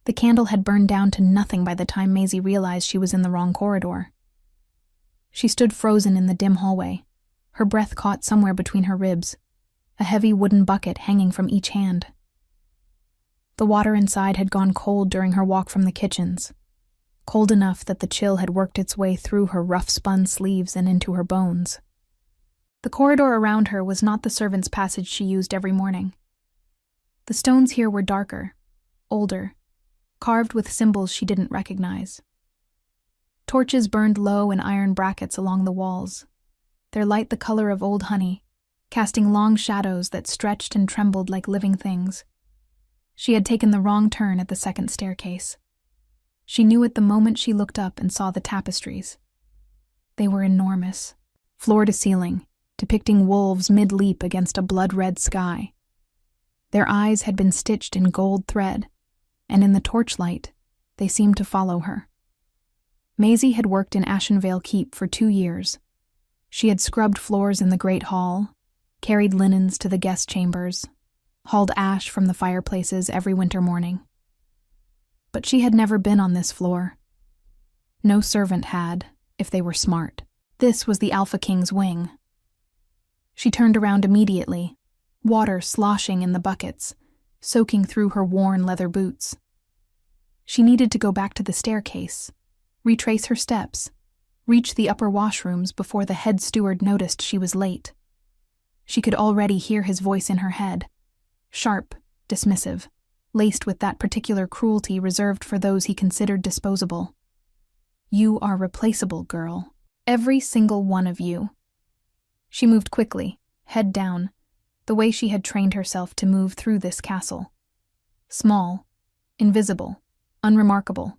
The candle had burned down to nothing by the time Maisie realized she was in the wrong corridor. She stood frozen in the dim hallway, her breath caught somewhere between her ribs, a heavy wooden bucket hanging from each hand. The water inside had gone cold during her walk from the kitchens, cold enough that the chill had worked its way through her rough-spun sleeves and into her bones. The corridor around her was not the servants' passage she used every morning. The stones here were darker, older, carved with symbols she didn't recognize. Torches burned low in iron brackets along the walls, their light the color of old honey, casting long shadows that stretched and trembled like living things. She had taken the wrong turn at the second staircase. She knew it the moment she looked up and saw the tapestries. They were enormous, floor to ceiling, depicting wolves mid-leap against a blood-red sky. Their eyes had been stitched in gold thread, and in the torchlight, they seemed to follow her. Maisie had worked in Ashenvale Keep for 2 years. She had scrubbed floors in the Great Hall, carried linens to the guest chambers, hauled ash from the fireplaces every winter morning. But she had never been on this floor. No servant had, if they were smart. This was the AlphaKing's wing. She turned around immediately, water sloshing in the buckets, soaking through her worn leather boots. She needed to go back to the staircase, retrace her steps, reach the upper washrooms before the head steward noticed she was late. She could already hear his voice in her head, sharp, dismissive, laced with that particular cruelty reserved for those he considered disposable. "You are replaceable, girl. Every single one of you." She moved quickly, head down, the way she had trained herself to move through this castle. Small, invisible, unremarkable.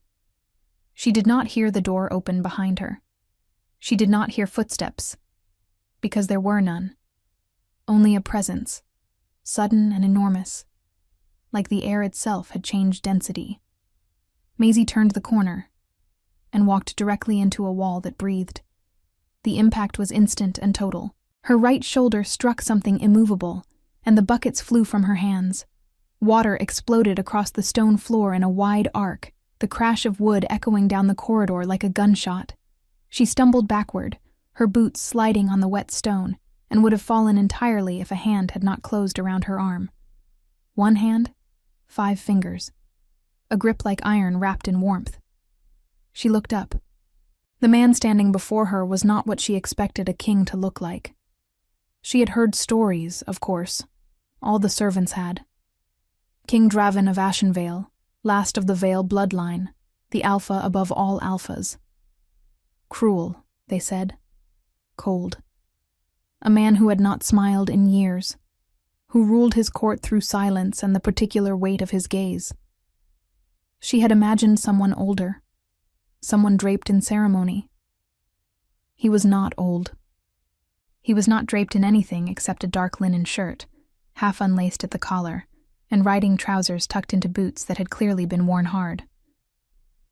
She did not hear the door open behind her. She did not hear footsteps, because there were none. Only a presence, sudden and enormous, like the air itself had changed density. Maisie turned the corner and walked directly into a wall that breathed. The impact was instant and total. Her right shoulder struck something immovable, and the buckets flew from her hands. Water exploded across the stone floor in a wide arc, the crash of wood echoing down the corridor like a gunshot. She stumbled backward, her boots sliding on the wet stone, and would have fallen entirely if a hand had not closed around her arm. One hand, 5 fingers, a grip like iron wrapped in warmth. She looked up. The man standing before her was not what she expected a king to look like. She had heard stories, of course. All the servants had. King Draven of Ashenvale, last of the Vale bloodline, the alpha above all alphas. Cruel, they said. Cold. A man who had not smiled in years, who ruled his court through silence and the particular weight of his gaze. She had imagined someone older, someone draped in ceremony. He was not old. He was not draped in anything except a dark linen shirt, half unlaced at the collar, and riding trousers tucked into boots that had clearly been worn hard.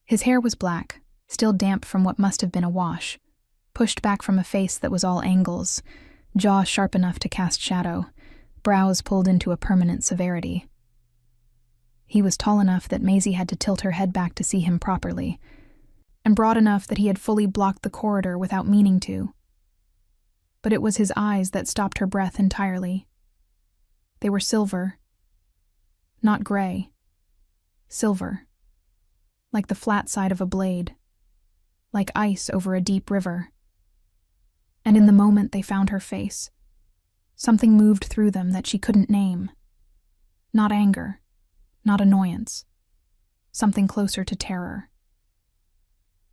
His hair was black, still damp from what must have been a wash, pushed back from a face that was all angles, jaw sharp enough to cast shadow, brows pulled into a permanent severity. He was tall enough that Maisie had to tilt her head back to see him properly, and broad enough that he had fully blocked the corridor without meaning to. But it was his eyes that stopped her breath entirely. They were silver. Not gray. Silver. Like the flat side of a blade. Like ice over a deep river. And in the moment they found her face, something moved through them that she couldn't name. Not anger. Not annoyance. Something closer to terror.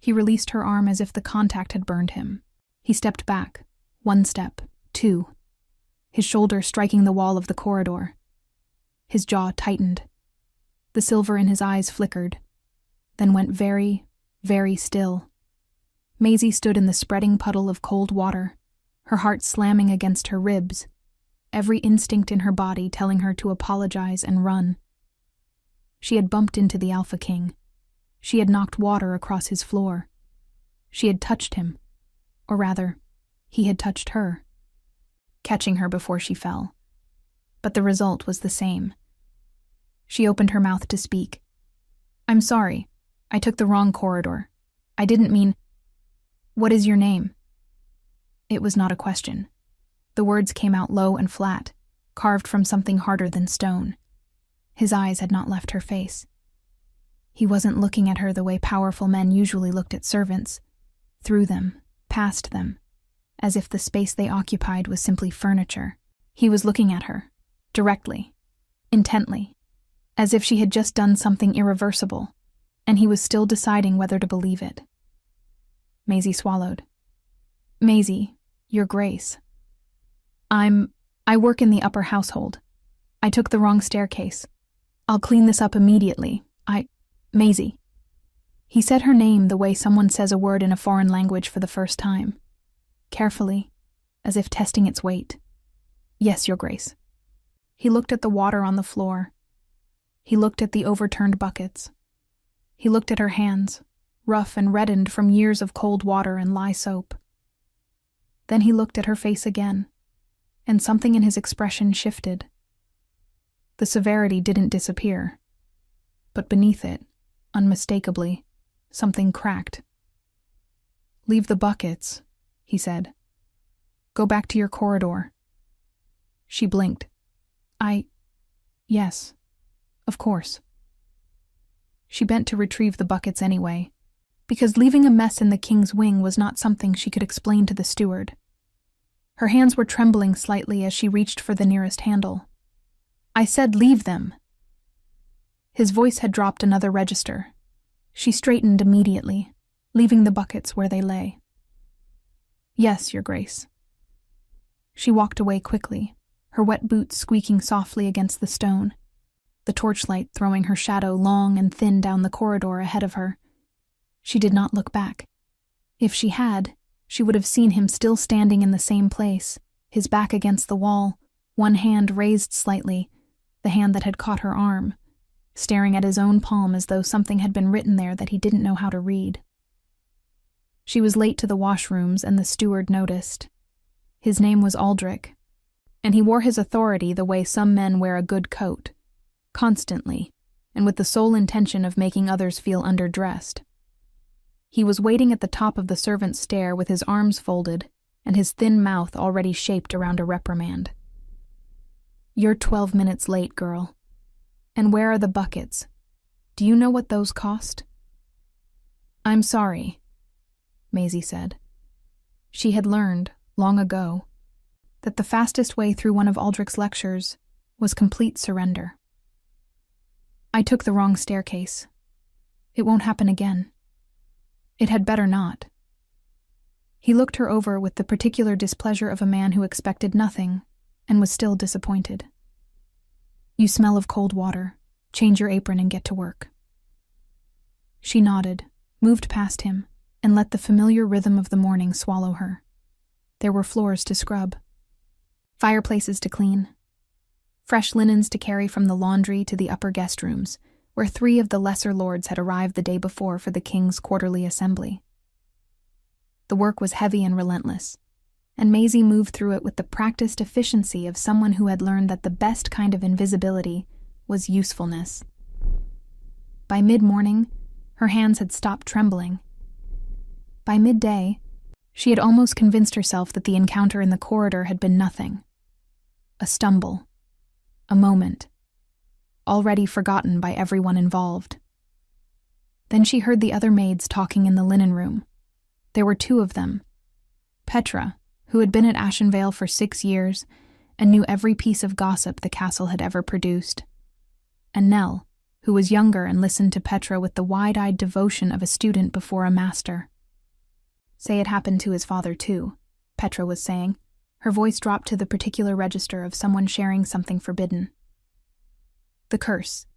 He released her arm as if the contact had burned him. He stepped back. 1 step, 2. His shoulder striking the wall of the corridor. His jaw tightened. The silver in his eyes flickered, then went very, very still. Maisie stood in the spreading puddle of cold water, her heart slamming against her ribs, every instinct in her body telling her to apologize and run. She had bumped into the AlphaKing. She had knocked water across his floor. She had touched him, or rather, he had touched her, catching her before she fell. But the result was the same. She opened her mouth to speak. I'm sorry. I took the wrong corridor. I didn't mean... What is your name? It was not a question. The words came out low and flat, carved from something harder than stone. His eyes had not left her face. He wasn't looking at her the way powerful men usually looked at servants, through them, past them, as if the space they occupied was simply furniture. He was looking at her, directly, intently, as if she had just done something irreversible, and he was still deciding whether to believe it. Maisie swallowed. Maisie, Your Grace. I work in the upper household. I took the wrong staircase. I'll clean this up immediately. Maisie. He said her name the way someone says a word in a foreign language for the first time. Carefully, as if testing its weight. Yes, Your Grace. He looked at the water on the floor. He looked at the overturned buckets. He looked at her hands, rough and reddened from years of cold water and lye soap. Then he looked at her face again, and something in his expression shifted. The severity didn't disappear, but beneath it, unmistakably, something cracked. Leave the buckets, he said. Go back to your corridor. She blinked. Yes, of course. She bent to retrieve the buckets anyway, because leaving a mess in the king's wing was not something she could explain to the steward. Her hands were trembling slightly as she reached for the nearest handle. I said leave them. His voice had dropped another register. She straightened immediately, leaving the buckets where they lay. Yes, Your Grace. She walked away quickly, her wet boots squeaking softly against the stone, the torchlight throwing her shadow long and thin down the corridor ahead of her. She did not look back. If she had, she would have seen him still standing in the same place, his back against the wall, one hand raised slightly, the hand that had caught her arm, staring at his own palm as though something had been written there that he didn't know how to read. She was late to the washrooms, and the steward noticed. His name was Aldrich, and he wore his authority the way some men wear a good coat, constantly, and with the sole intention of making others feel underdressed. He was waiting at the top of the servants' stair with his arms folded and his thin mouth already shaped around a reprimand. You're 12 minutes late, girl. And where are the buckets? Do you know what those cost? I'm sorry, Maisie said. She had learned, long ago, that the fastest way through one of Aldrich's lectures was complete surrender. I took the wrong staircase. It won't happen again. It had better not. He looked her over with the particular displeasure of a man who expected nothing and was still disappointed. You smell of cold water. Change your apron and get to work. She nodded, moved past him, and let the familiar rhythm of the morning swallow her. There were floors to scrub, fireplaces to clean, fresh linens to carry from the laundry to the upper guest rooms, where 3 of the lesser lords had arrived the day before for the king's quarterly assembly. The work was heavy and relentless, and Maisie moved through it with the practiced efficiency of someone who had learned that the best kind of invisibility was usefulness. By mid-morning, her hands had stopped trembling. By midday, she had almost convinced herself that the encounter in the corridor had been nothing. A stumble. A moment. Already forgotten by everyone involved. Then she heard the other maids talking in the linen room. There were 2 of them. Petra, who had been at Ashenvale for 6 years and knew every piece of gossip the castle had ever produced. And Nell, who was younger and listened to Petra with the wide-eyed devotion of a student before a master. Say it happened to his father too, Petra was saying. Her voice dropped to the particular register of someone sharing something forbidden. The curse.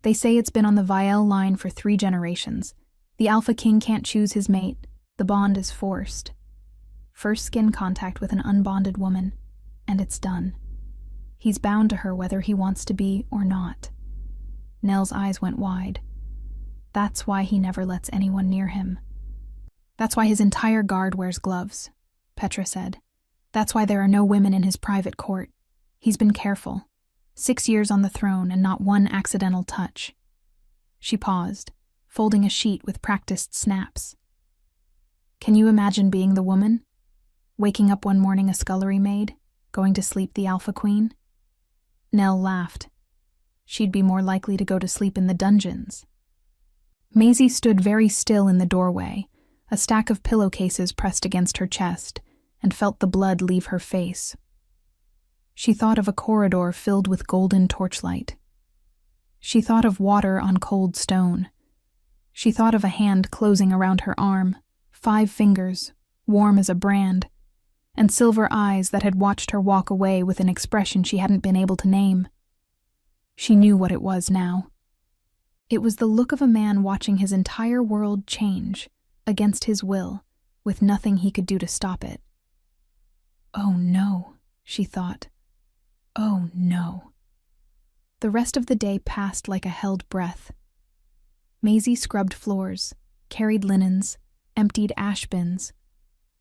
They say it's been on the Vielle line for 3 generations. The Alpha King can't choose his mate. The bond is forced. First skin contact with an unbonded woman, and it's done. He's bound to her whether he wants to be or not. Nell's eyes went wide. That's why he never lets anyone near him. That's why his entire guard wears gloves, Petra said. That's why there are no women in his private court. He's been careful. 6 years on the throne and not one accidental touch. She paused, folding a sheet with practiced snaps. Can you imagine being the woman? Waking up one morning a scullery maid, going to sleep the Alpha Queen? Nell laughed. She'd be more likely to go to sleep in the dungeons. Maisie stood very still in the doorway, a stack of pillowcases pressed against her chest, and felt the blood leave her face. She thought of a corridor filled with golden torchlight. She thought of water on cold stone. She thought of a hand closing around her arm, 5 fingers, warm as a brand, and silver eyes that had watched her walk away with an expression she hadn't been able to name. She knew what it was now. It was the look of a man watching his entire world change, against his will, with nothing he could do to stop it. Oh no, she thought. Oh no. The rest of the day passed like a held breath. Maisie scrubbed floors, carried linens, emptied ash bins,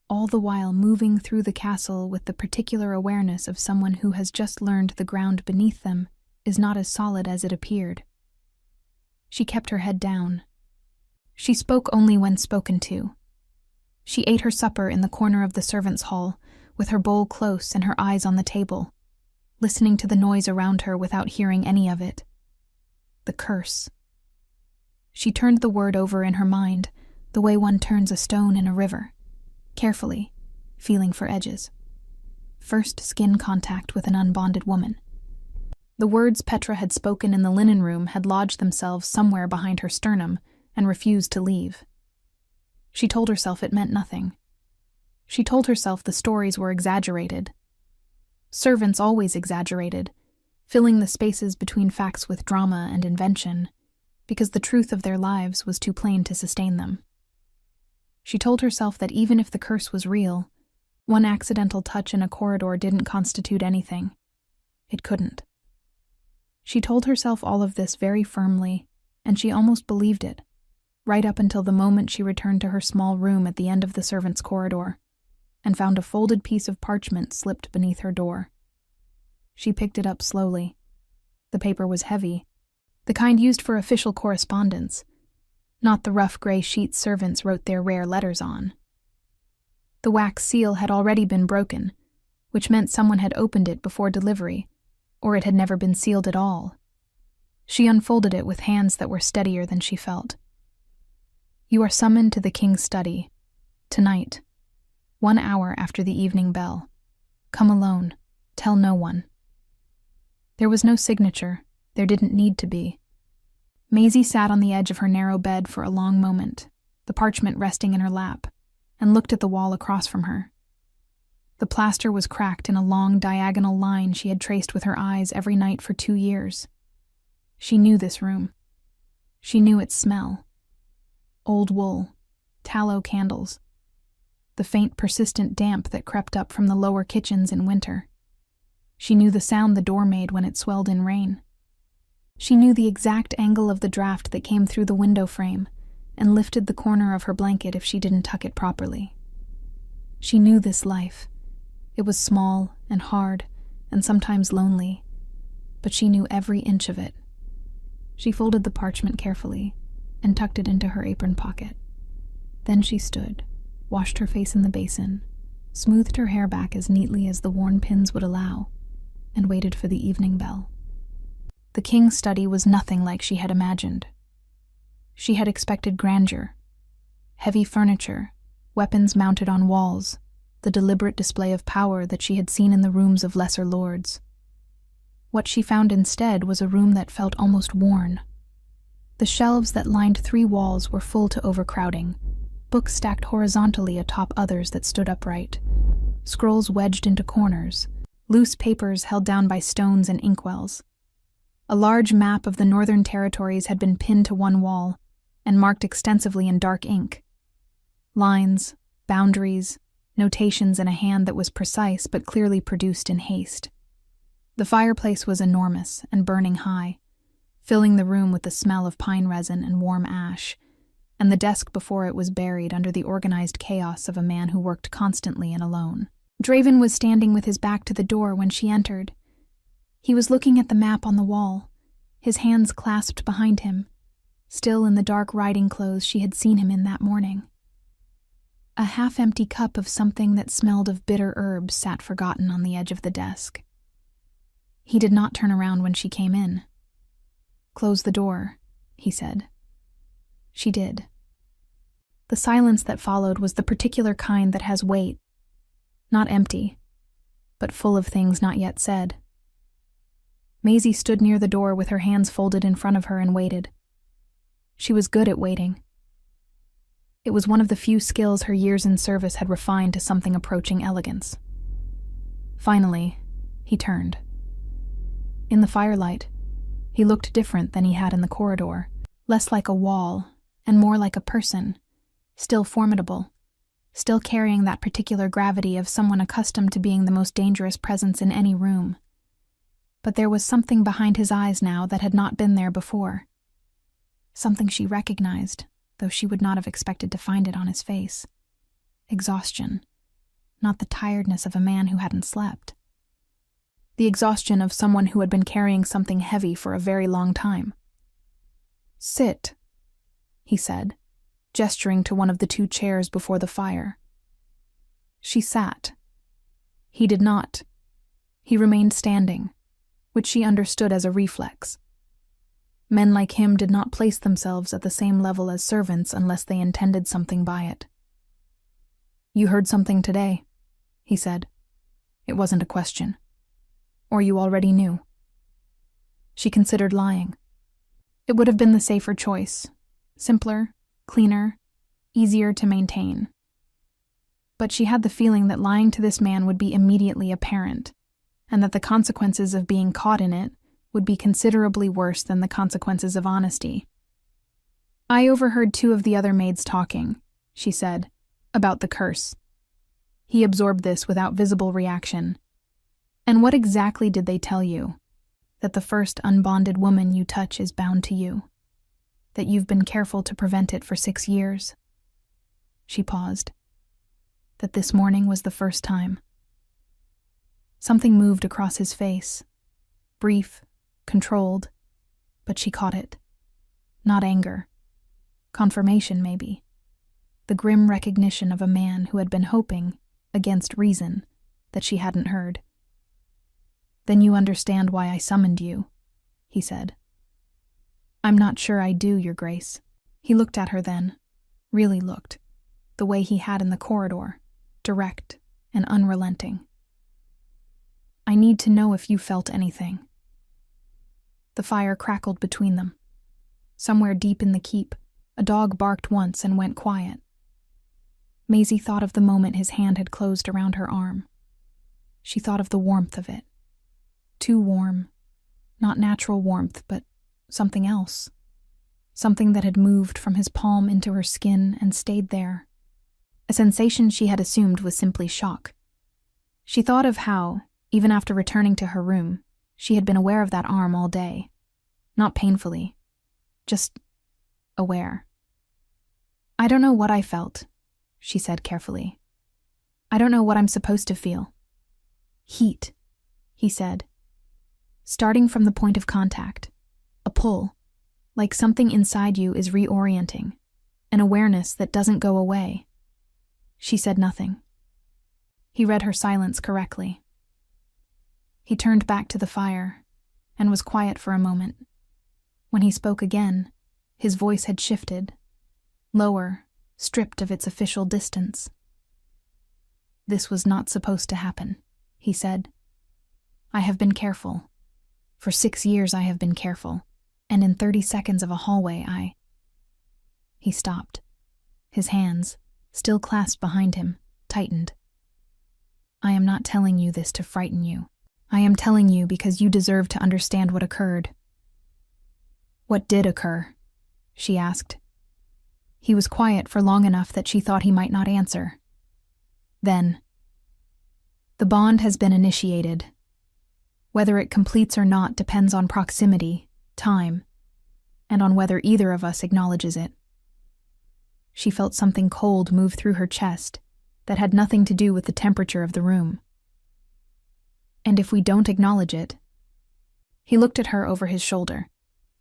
all the while moving through the castle with the particular awareness of someone who has just learned the ground beneath them is not as solid as it appeared. She kept her head down. She spoke only when spoken to. She ate her supper in the corner of the servants' hall, with her bowl close and her eyes on the table, listening to the noise around her without hearing any of it. The curse. She turned the word over in her mind, the way one turns a stone in a river, carefully, feeling for edges. First skin contact with an unbonded woman. The words Petra had spoken in the linen room had lodged themselves somewhere behind her sternum and refused to leave. She told herself it meant nothing. She told herself the stories were exaggerated. Servants always exaggerated, filling the spaces between facts with drama and invention, because the truth of their lives was too plain to sustain them. She told herself that even if the curse was real, one accidental touch in a corridor didn't constitute anything. It couldn't. She told herself all of this very firmly, and she almost believed it, right up until the moment she returned to her small room at the end of the servants' corridor, and found a folded piece of parchment slipped beneath her door. She picked it up slowly. The paper was heavy, the kind used for official correspondence, not the rough gray sheets servants wrote their rare letters on. The wax seal had already been broken, which meant someone had opened it before delivery, or it had never been sealed at all. She unfolded it with hands that were steadier than she felt. You are summoned to the king's study, tonight, 1 hour after the evening bell. Come alone. Tell no one. There was no signature. There didn't need to be. Maisie sat on the edge of her narrow bed for a long moment, the parchment resting in her lap, and looked at the wall across from her. The plaster was cracked in a long diagonal line she had traced with her eyes every night for 2 years. She knew this room. She knew its smell. Old wool, tallow candles, the faint persistent damp that crept up from the lower kitchens in winter. She knew the sound the door made when it swelled in rain. She knew the exact angle of the draft that came through the window frame and lifted the corner of her blanket if she didn't tuck it properly. She knew this life. It was small and hard and sometimes lonely, but she knew every inch of it. She folded the parchment carefully and tucked it into her apron pocket. Then she stood, washed her face in the basin, smoothed her hair back as neatly as the worn pins would allow, and waited for the evening bell. The king's study was nothing like she had imagined. She had expected grandeur, heavy furniture, weapons mounted on walls, the deliberate display of power that she had seen in the rooms of lesser lords. What she found instead was a room that felt almost worn. The shelves that lined 3 walls were full to overcrowding, books stacked horizontally atop others that stood upright, scrolls wedged into corners, loose papers held down by stones and inkwells. A large map of the Northern Territories had been pinned to one wall and marked extensively in dark ink. Lines, boundaries, notations in a hand that was precise but clearly produced in haste. The fireplace was enormous and burning high, filling the room with the smell of pine resin and warm ash, and the desk before it was buried under the organized chaos of a man who worked constantly and alone. Draven was standing with his back to the door when she entered. He was looking at the map on the wall, his hands clasped behind him, still in the dark riding clothes she had seen him in that morning. A half-empty cup of something that smelled of bitter herbs sat forgotten on the edge of the desk. He did not turn around when she came in. "Close the door," he said. She did. The silence that followed was the particular kind that has weight, not empty, but full of things not yet said. Maisie stood near the door with her hands folded in front of her and waited. She was good at waiting. It was one of the few skills her years in service had refined to something approaching elegance. Finally, he turned. In the firelight, he looked different than he had in the corridor, less like a wall and more like a person, still formidable, still carrying that particular gravity of someone accustomed to being the most dangerous presence in any room. But there was something behind his eyes now that had not been there before. Something she recognized, though she would not have expected to find it on his face. Exhaustion, not the tiredness of a man who hadn't slept. The exhaustion of someone who had been carrying something heavy for a very long time. "Sit," he said, gesturing to one of the two chairs before the fire. She sat. He did not. He remained standing, which she understood as a reflex. Men like him did not place themselves at the same level as servants unless they intended something by it. "You heard something today," he said. It wasn't a question. "Or you already knew?" She considered lying. It would have been the safer choice. Simpler, cleaner, easier to maintain. But she had the feeling that lying to this man would be immediately apparent, and that the consequences of being caught in it would be considerably worse than the consequences of honesty. "I overheard two of the other maids talking," she said, "about the curse." He absorbed this without visible reaction. "And what exactly did they tell you? That the first unbonded woman you touch is bound to you? That you've been careful to prevent it for 6 years?" She paused. That this morning was the first time. Something moved across his face. Brief, controlled, but she caught it. Not anger. Confirmation, maybe. The grim recognition of a man who had been hoping, against reason, that she hadn't heard. "Then you understand why I summoned you," he said. "I'm not sure I do, Your Grace." He looked at her then, really looked, the way he had in the corridor, direct and unrelenting. "I need to know if you felt anything." The fire crackled between them. Somewhere deep in the keep, a dog barked once and went quiet. Maisie thought of the moment his hand had closed around her arm. She thought of the warmth of it. Too warm. Not natural warmth, but something else. Something that had moved from his palm into her skin and stayed there. A sensation she had assumed was simply shock. She thought of how, even after returning to her room, she had been aware of that arm all day. Not painfully. Just aware. "I don't know what I felt," she said carefully. "I don't know what I'm supposed to feel." "Heat," he said. "Starting from the point of contact. A pull, like something inside you is reorienting. An awareness that doesn't go away." She said nothing. He read her silence correctly. He turned back to the fire and was quiet for a moment. When he spoke again, his voice had shifted, lower, stripped of its official distance. "This was not supposed to happen," he said. "I have been careful. For 6 years I have been careful, and in 30 seconds of a hallway He stopped. His hands, still clasped behind him, tightened. "I am not telling you this to frighten you. I am telling you because you deserve to understand what occurred." "What did occur?" she asked. He was quiet for long enough that she thought he might not answer. Then, "The bond has been initiated. Whether it completes or not depends on proximity, time, and on whether either of us acknowledges it." She felt something cold move through her chest that had nothing to do with the temperature of the room. "And if we don't acknowledge it?" He looked at her over his shoulder,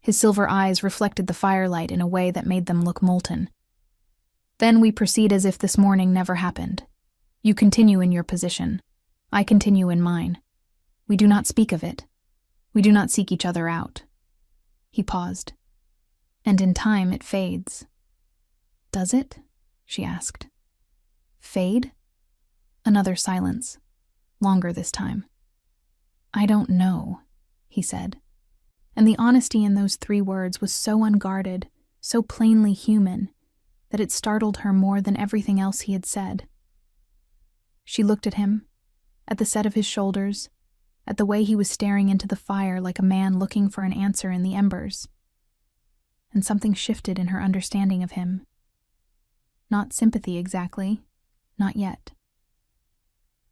His silver eyes reflected the firelight in a way that made them look molten. Then we proceed as if this morning never happened. You continue in your position. I continue in mine. We do not speak of it. We do not seek each other out. He paused. And in time it fades. Does it? She asked. Fade? Another silence. Longer this time. I don't know, he said. And the honesty in those 3 words was so unguarded, so plainly human, that it startled her more than everything else he had said. She looked at him, at the set of his shoulders, at the way he was staring into the fire like a man looking for an answer in the embers. And something shifted in her understanding of him. Not sympathy exactly, not yet.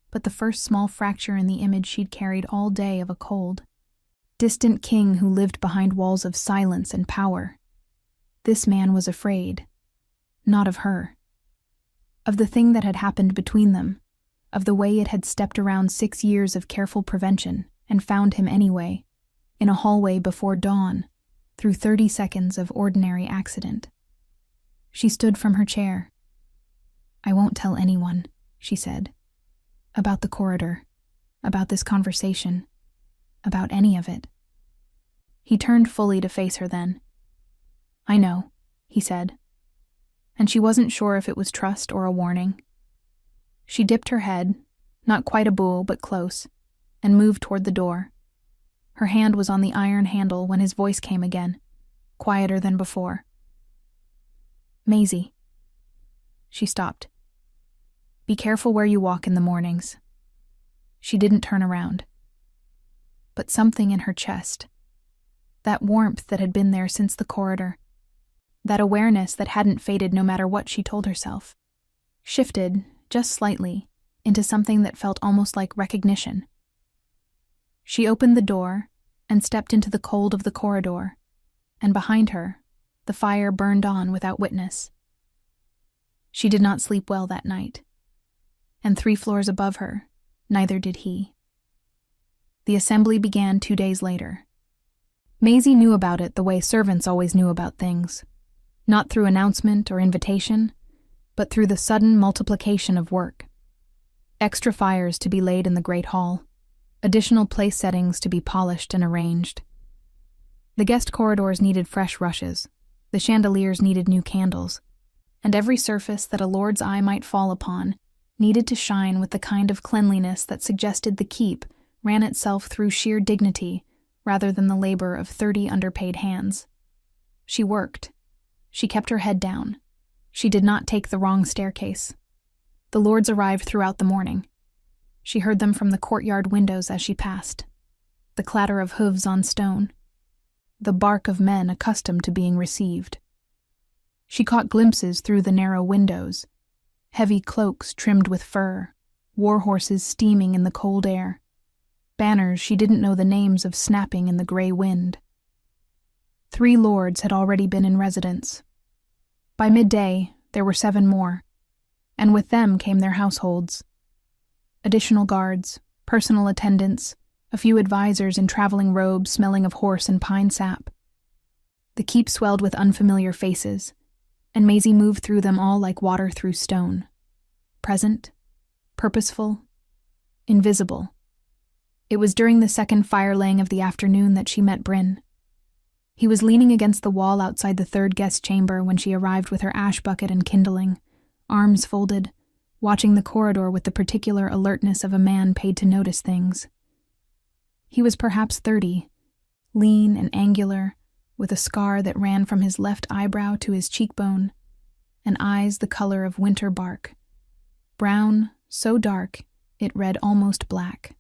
But the first small fracture in the image she'd carried all day of a cold, distant king who lived behind walls of silence and power. This man was afraid, not of her. Of the thing that had happened between them, of the way it had stepped around 6 years of careful prevention and found him anyway, in a hallway before dawn, through 30 seconds of ordinary accident. She stood from her chair. I won't tell anyone, she said. About the corridor, about this conversation, about any of it. He turned fully to face her then. I know, he said. And she wasn't sure if it was trust or a warning. She dipped her head, not quite a bull but close, and moved toward the door. Her hand was on the iron handle when his voice came again, quieter than before. Maisie. She stopped. Be careful where you walk in the mornings. She didn't turn around. But something in her chest, that warmth that had been there since the corridor, that awareness that hadn't faded no matter what she told herself, shifted, just slightly, into something that felt almost like recognition. She opened the door and stepped into the cold of the corridor, and behind her, the fire burned on without witness. She did not sleep well that night, and 3 floors above her, neither did he. The assembly began 2 days later. Maisie knew about it the way servants always knew about things, not through announcement or invitation, but through the sudden multiplication of work. Extra fires to be laid in the great hall, additional place settings to be polished and arranged. The guest corridors needed fresh rushes, the chandeliers needed new candles, and every surface that a lord's eye might fall upon needed to shine with the kind of cleanliness that suggested the keep ran itself through sheer dignity rather than the labor of 30 underpaid hands. She worked. She kept her head down. She did not take the wrong staircase. The lords arrived throughout the morning. She heard them from the courtyard windows as she passed. The clatter of hooves on stone. The bark of men accustomed to being received. She caught glimpses through the narrow windows. Heavy cloaks trimmed with fur, war horses steaming in the cold air. Banners she didn't know the names of snapping in the gray wind. 3 lords had already been in residence. By midday, there were 7 more, and with them came their households. Additional guards, personal attendants, a few advisors in traveling robes smelling of horse and pine sap. The keep swelled with unfamiliar faces, and Maisie moved through them all like water through stone. Present, purposeful, invisible. It was during the second fire-laying of the afternoon that she met Bryn. He was leaning against the wall outside the 3rd guest chamber when she arrived with her ash bucket and kindling, arms folded, watching the corridor with the particular alertness of a man paid to notice things. He was perhaps 30, lean and angular, with a scar that ran from his left eyebrow to his cheekbone, and eyes the color of winter bark. Brown, so dark, it read almost black.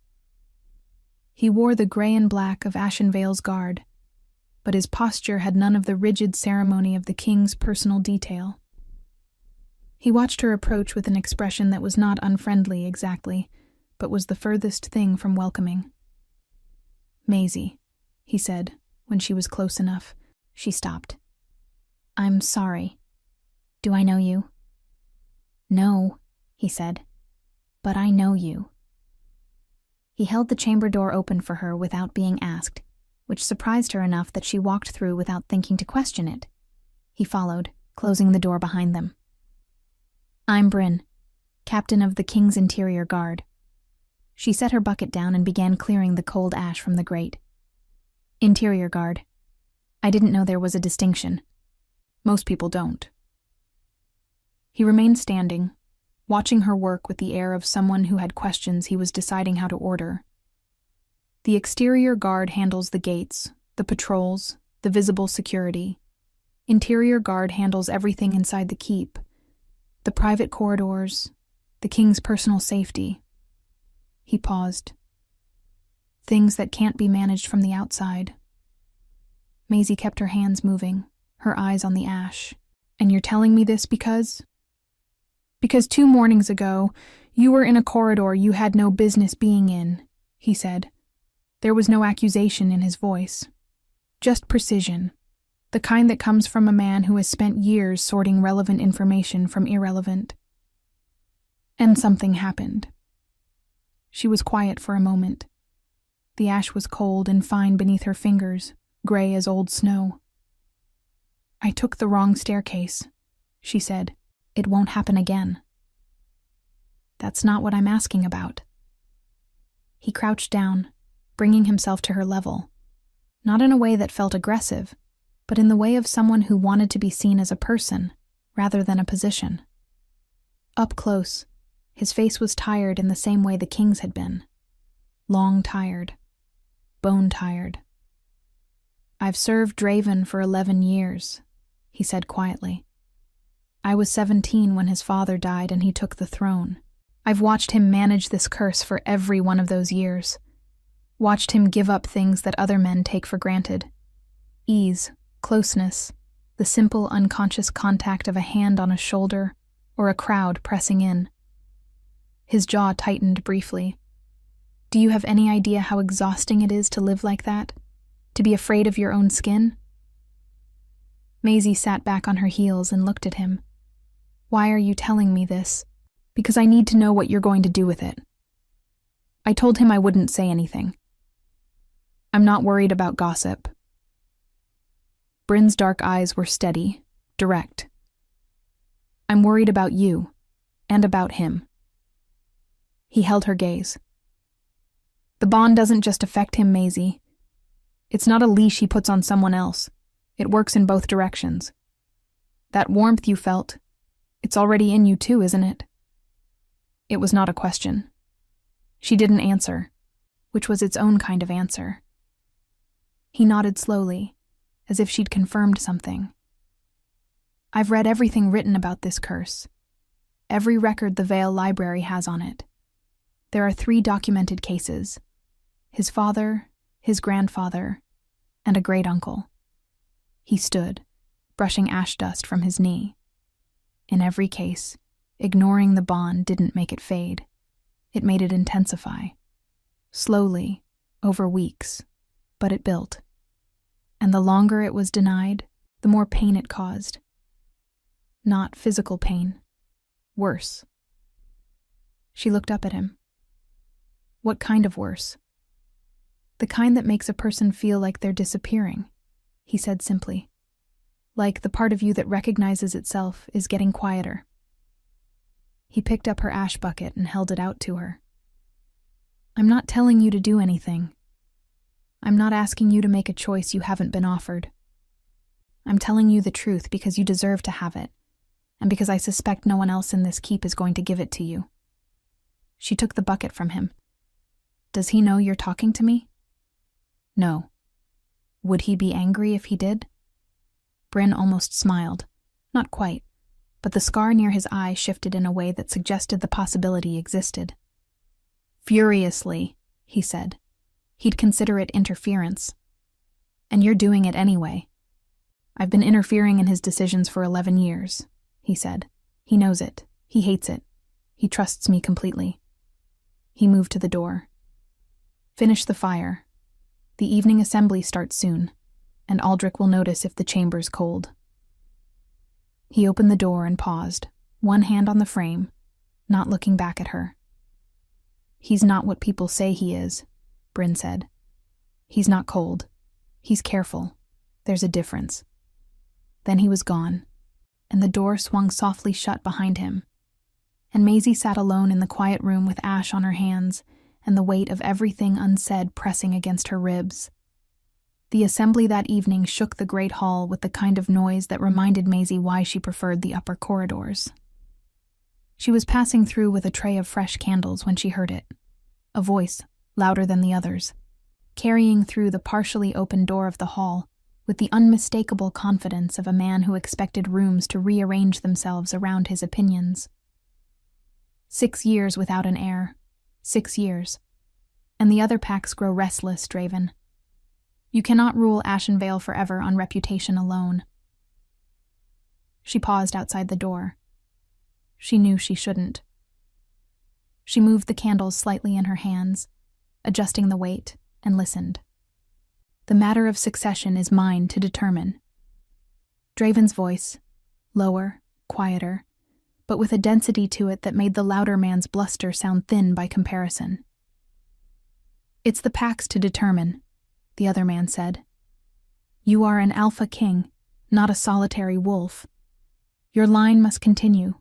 He wore the gray and black of Ashenvale's guard, but his posture had none of the rigid ceremony of the king's personal detail. He watched her approach with an expression that was not unfriendly exactly, but was the furthest thing from welcoming. Maisie, he said, when she was close enough. She stopped. I'm sorry. Do I know you? No, he said, but I know you. He held the chamber door open for her without being asked. which surprised her enough that she walked through without thinking to question it. He followed, closing the door behind them. "I'm Bryn, captain of the King's Interior Guard." She set her bucket down and began clearing the cold ash from the grate. "Interior Guard. I didn't know there was a distinction. Most people don't." He remained standing, watching her work with the air of someone who had questions he was deciding how to order. The exterior guard handles the gates, the patrols, the visible security. Interior guard handles everything inside the keep, the private corridors, the king's personal safety. He paused. Things that can't be managed from the outside. Maisie kept her hands moving, her eyes on the ash. "And you're telling me this because?" "Because 2 mornings ago, you were in a corridor you had no business being in," he said. There was no accusation in his voice. Just precision, the kind that comes from a man who has spent years sorting relevant information from irrelevant. "And something happened." She was quiet for a moment. The ash was cold and fine beneath her fingers, gray as old snow. "I took the wrong staircase," she said. "It won't happen again." "That's not what I'm asking about." He crouched down, bringing himself to her level, not in a way that felt aggressive, but in the way of someone who wanted to be seen as a person, rather than a position. Up close, his face was tired in the same way the king's had been. Long tired. Bone tired. "I've served Draven for 11 years, he said quietly. "I was 17 when his father died and he took the throne. I've watched him manage this curse for every one of those years. Watched him give up things that other men take for granted. Ease, closeness, the simple unconscious contact of a hand on a shoulder or a crowd pressing in." His jaw tightened briefly. "Do you have any idea how exhausting it is to live like that? To be afraid of your own skin?" Maisie sat back on her heels and looked at him. "Why are you telling me this?" "Because I need to know what you're going to do with it." I told him I wouldn't say anything. "I'm not worried about gossip." Bryn's dark eyes were steady, direct. "I'm worried about you, and about him." He held her gaze. "The bond doesn't just affect him, Maisie. It's not a leash he puts on someone else. It works in both directions. That warmth you felt, it's already in you too, isn't it?" It was not a question. She didn't answer, which was its own kind of answer. He nodded slowly, as if she'd confirmed something. "I've read everything written about this curse. Every record the Vale Library has on it. There are 3 documented cases. His father, his grandfather, and a great-uncle." He stood, brushing ash dust from his knee. In every case, ignoring the bond didn't make it fade. It made it intensify. Slowly, over weeks, but it built. And the longer it was denied, the more pain it caused. Not physical pain. Worse. She looked up at him. "What kind of worse?" "The kind that makes a person feel like they're disappearing," he said simply. "Like the part of you that recognizes itself is getting quieter." He picked up her ash bucket and held it out to her. "I'm not telling you to do anything. I'm not asking you to make a choice you haven't been offered. I'm telling you the truth because you deserve to have it, and because I suspect no one else in this keep is going to give it to you." She took the bucket from him. "Does he know you're talking to me?" "No." "Would he be angry if he did?" Bryn almost smiled. Not quite, but the scar near his eye shifted in a way that suggested the possibility existed. "Furiously," he said. He'd consider it interference. "And you're doing it anyway." "I've been interfering in his decisions for 11 years, he said. "He knows it. He hates it. He trusts me completely." He moved to the door. "Finish the fire. The evening assembly starts soon, and Aldrich will notice if the chamber's cold." He opened the door and paused, one hand on the frame, not looking back at her. "He's not what people say he is," Bryn said. "He's not cold. He's careful. There's a difference." Then he was gone, and the door swung softly shut behind him, and Maisie sat alone in the quiet room with ash on her hands and the weight of everything unsaid pressing against her ribs. The assembly that evening shook the great hall with the kind of noise that reminded Maisie why she preferred the upper corridors. She was passing through with a tray of fresh candles when she heard it, a voice, louder than the others, carrying through the partially open door of the hall with the unmistakable confidence of a man who expected rooms to rearrange themselves around his opinions. 6 years without an heir. 6 years. And the other packs grow restless, Draven. You cannot rule Ashenvale forever on reputation alone. She paused outside the door. She knew she shouldn't. She moved the candles slightly in her hands, adjusting the weight, and listened. The matter of succession is mine to determine. Draven's voice, lower, quieter, but with a density to it that made the louder man's bluster sound thin by comparison. "It's the pack's to determine," the other man said. "You are an Alpha King, not a solitary wolf. Your line must continue.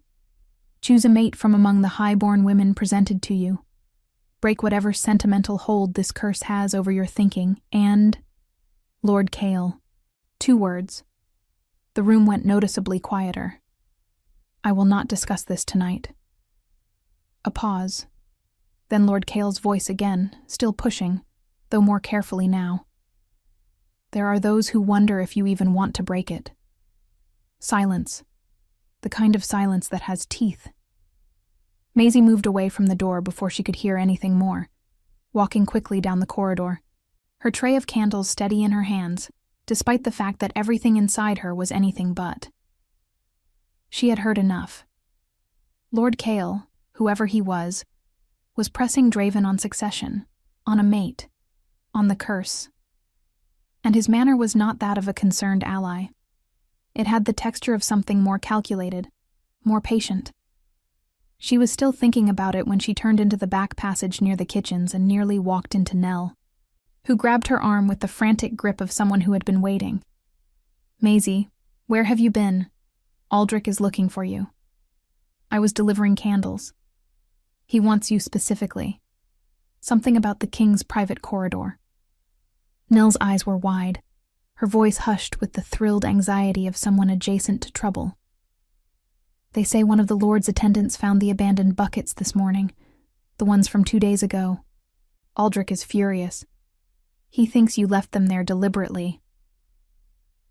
Choose a mate from among the high-born women presented to you. Break whatever sentimental hold this curse has over your thinking, and—" Lord Kale. 2 words. The room went noticeably quieter. "I will not discuss this tonight." A pause. Then Lord Kale's voice again, still pushing, though more carefully now. "There are those who wonder if you even want to break it. Silence. The kind of silence that has teeth." Maisie moved away from the door before she could hear anything more, walking quickly down the corridor, her tray of candles steady in her hands, despite the fact that everything inside her was anything but. She had heard enough. Lord Kale, whoever he was pressing Draven on succession, on a mate, on the curse. And his manner was not that of a concerned ally. It had the texture of something more calculated, more patient. She was still thinking about it when she turned into the back passage near the kitchens and nearly walked into Nell, who grabbed her arm with the frantic grip of someone who had been waiting. "Maisie, where have you been? Aldrich is looking for you." "I was delivering candles. He wants you specifically. Something about the king's private corridor." Nell's eyes were wide, her voice hushed with the thrilled anxiety of someone adjacent to trouble. "They say one of the Lord's attendants found the abandoned buckets this morning, the ones from 2 days ago. Aldrich is furious. He thinks you left them there deliberately."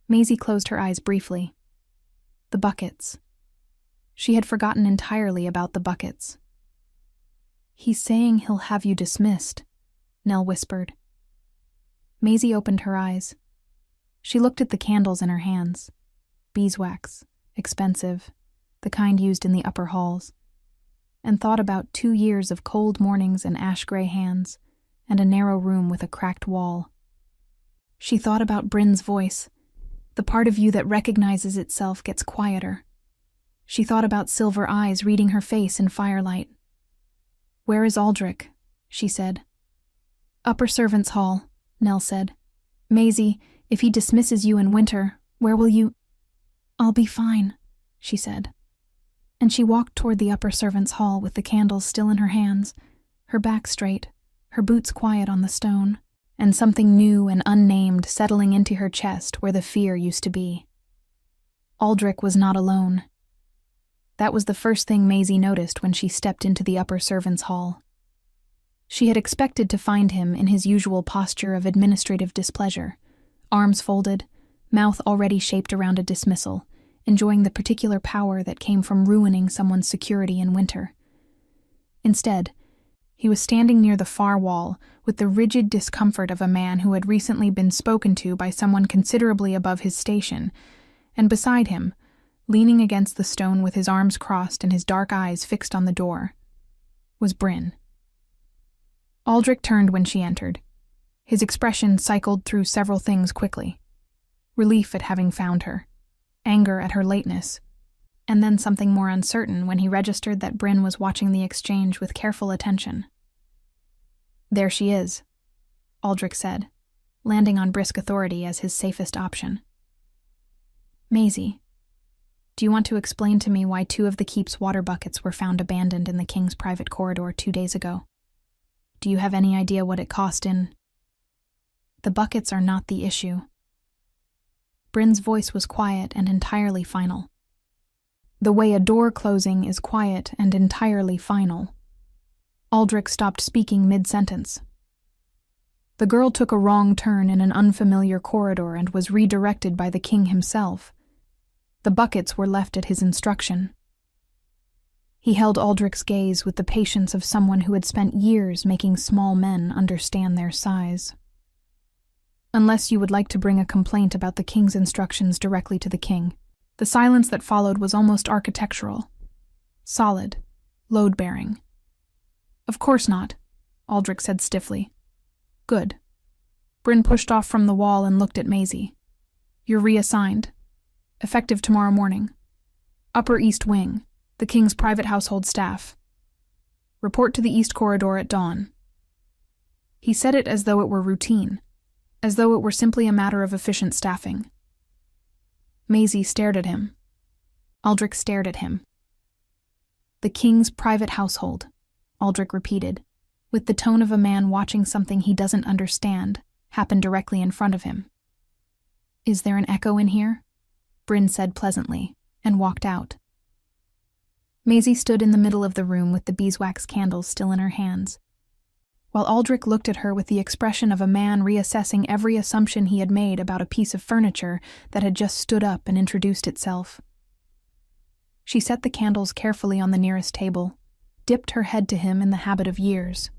Maisie closed her eyes briefly. The buckets. She had forgotten entirely about the buckets. "He's saying he'll have you dismissed," Nell whispered. Maisie opened her eyes. She looked at the candles in her hands. Beeswax, expensive, the kind used in the upper halls, and thought about 2 years of cold mornings and ash-gray hands, and a narrow room with a cracked wall. She thought about Bryn's voice. The part of you that recognizes itself gets quieter. She thought about silver eyes reading her face in firelight. "Where is Aldrich?" she said. "Upper servants' hall," Nell said. "Maisie, if he dismisses you in winter, where will you—" "I'll be fine," she said. And she walked toward the upper servants' hall with the candles still in her hands, her back straight, her boots quiet on the stone, and something new and unnamed settling into her chest where the fear used to be. Aldrich was not alone. That was the first thing Maisie noticed when she stepped into the upper servants' hall. She had expected to find him in his usual posture of administrative displeasure, arms folded, mouth already shaped around a dismissal, enjoying the particular power that came from ruining someone's security in winter. Instead, he was standing near the far wall with the rigid discomfort of a man who had recently been spoken to by someone considerably above his station, and beside him, leaning against the stone with his arms crossed and his dark eyes fixed on the door, was Bryn. Aldrich turned when she entered. His expression cycled through several things quickly. Relief at having found her, anger at her lateness, and then something more uncertain when he registered that Bryn was watching the exchange with careful attention. "There she is," Aldrich said, landing on brisk authority as his safest option. Maisie, do you want to explain to me why 2 of the keep's water buckets were found abandoned in the king's private corridor 2 days ago? Do you have any idea what it cost in? The buckets are not the issue. Bryn's voice was quiet and entirely final. The way a door closing is quiet and entirely final. Aldrich stopped speaking mid-sentence. The girl took a wrong turn in an unfamiliar corridor and was redirected by the king himself. The buckets were left at his instruction. He held Aldrich's gaze with the patience of someone who had spent years making small men understand their size. Unless you would like to bring a complaint about the king's instructions directly to the king. The silence that followed was almost architectural. Solid. Load-bearing. Of course not, Aldrich said stiffly. Good. Bryn pushed off from the wall and looked at Maisie. You're reassigned. Effective tomorrow morning. Upper East Wing, the king's private household staff. Report to the East Corridor at dawn. He said it as though it were routine, as though it were simply a matter of efficient staffing. Maisie stared at him. Aldrich stared at him. The king's private household, Aldrich repeated, with the tone of a man watching something he doesn't understand happen directly in front of him. Is there an echo in here? Bryn said pleasantly, and walked out. Maisie stood in the middle of the room with the beeswax candles still in her hands, while Aldrich looked at her with the expression of a man reassessing every assumption he had made about a piece of furniture that had just stood up and introduced itself. She set the candles carefully on the nearest table, dipped her head to him in the habit of years,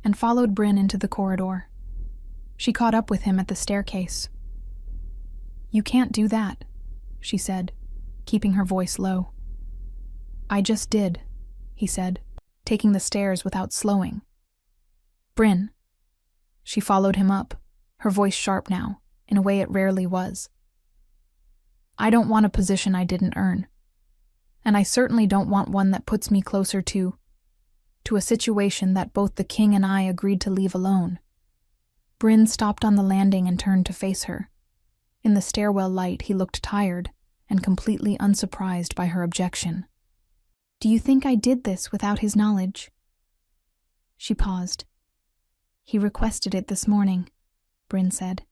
and followed Bryn into the corridor. She caught up with him at the staircase. You can't do that, she said, keeping her voice low. I just did, he said, taking the stairs without slowing. Bryn. She followed him up, her voice sharp now, in a way it rarely was. I don't want a position I didn't earn. And I certainly don't want one that puts me closer to a situation that both the king and I agreed to leave alone. Bryn stopped on the landing and turned to face her. In the stairwell light, he looked tired and completely unsurprised by her objection. Do you think I did this without his knowledge? She paused. He requested it this morning, Bryn said.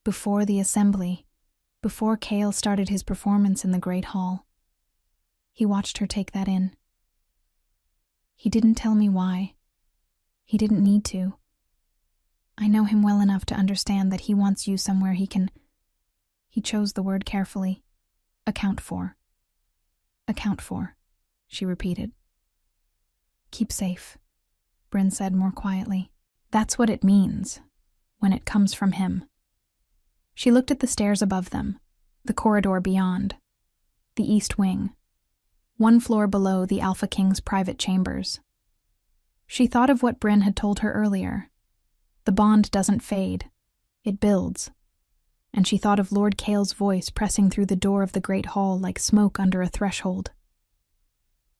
Before the assembly, before Cale started his performance in the Great Hall. He watched her take that in. He didn't tell me why. He didn't need to. I know him well enough to understand that he wants you somewhere he can... He chose the word carefully. Account for. Account for, she repeated. Keep safe, Bryn said more quietly. That's what it means, when it comes from him. She looked at the stairs above them, the corridor beyond, the east wing, 1 floor below the AlphaKing's private chambers. She thought of what Bryn had told her earlier. The bond doesn't fade, it builds. And she thought of Lord Cale's voice pressing through the door of the great hall like smoke under a threshold.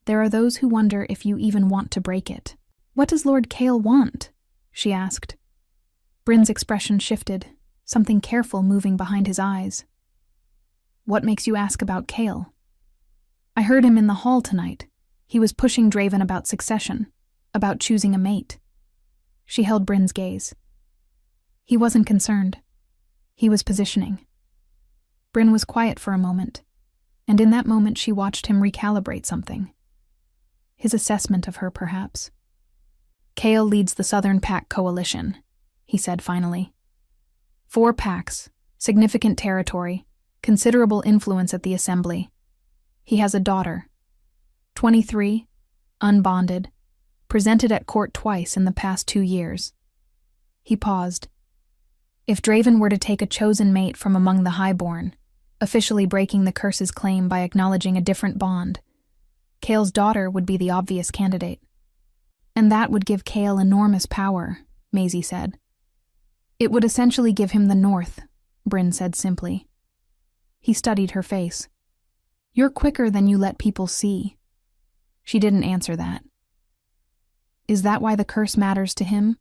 There are those who wonder if you even want to break it. What does Lord Cale want? She asked. Bryn's expression shifted, something careful moving behind his eyes. What makes you ask about Cale? I heard him in the hall tonight. He was pushing Draven about succession, about choosing a mate. She held Bryn's gaze. He wasn't concerned. He was positioning. Bryn was quiet for a moment, and in that moment she watched him recalibrate something. His assessment of her, perhaps. Cale leads the Southern Pack Coalition, he said finally. 4 packs, significant territory, considerable influence at the assembly. He has a daughter. 23, unbonded, presented at court twice in the past 2 years. He paused. If Draven were to take a chosen mate from among the highborn, officially breaking the curse's claim by acknowledging a different bond, Cale's daughter would be the obvious candidate. And that would give Cale enormous power, Maisie said. It would essentially give him the North, Bryn said simply. He studied her face. You're quicker than you let people see. She didn't answer that. Is that why the curse matters to him?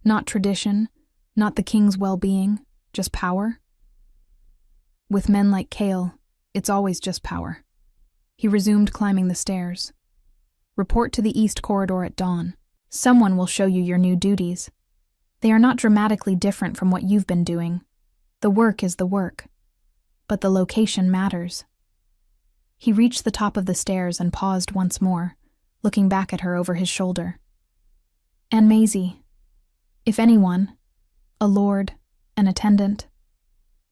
Not tradition, Not the king's well-being, just power? With men like Kale, it's always just power. He resumed climbing the stairs. Report to the east corridor at dawn. Someone will show you your new duties. They are not dramatically different from what you've been doing. The work is the work. But the location matters. He reached the top of the stairs and paused once more, looking back at her over his shoulder. And Maisie, if anyone, a lord, an attendant,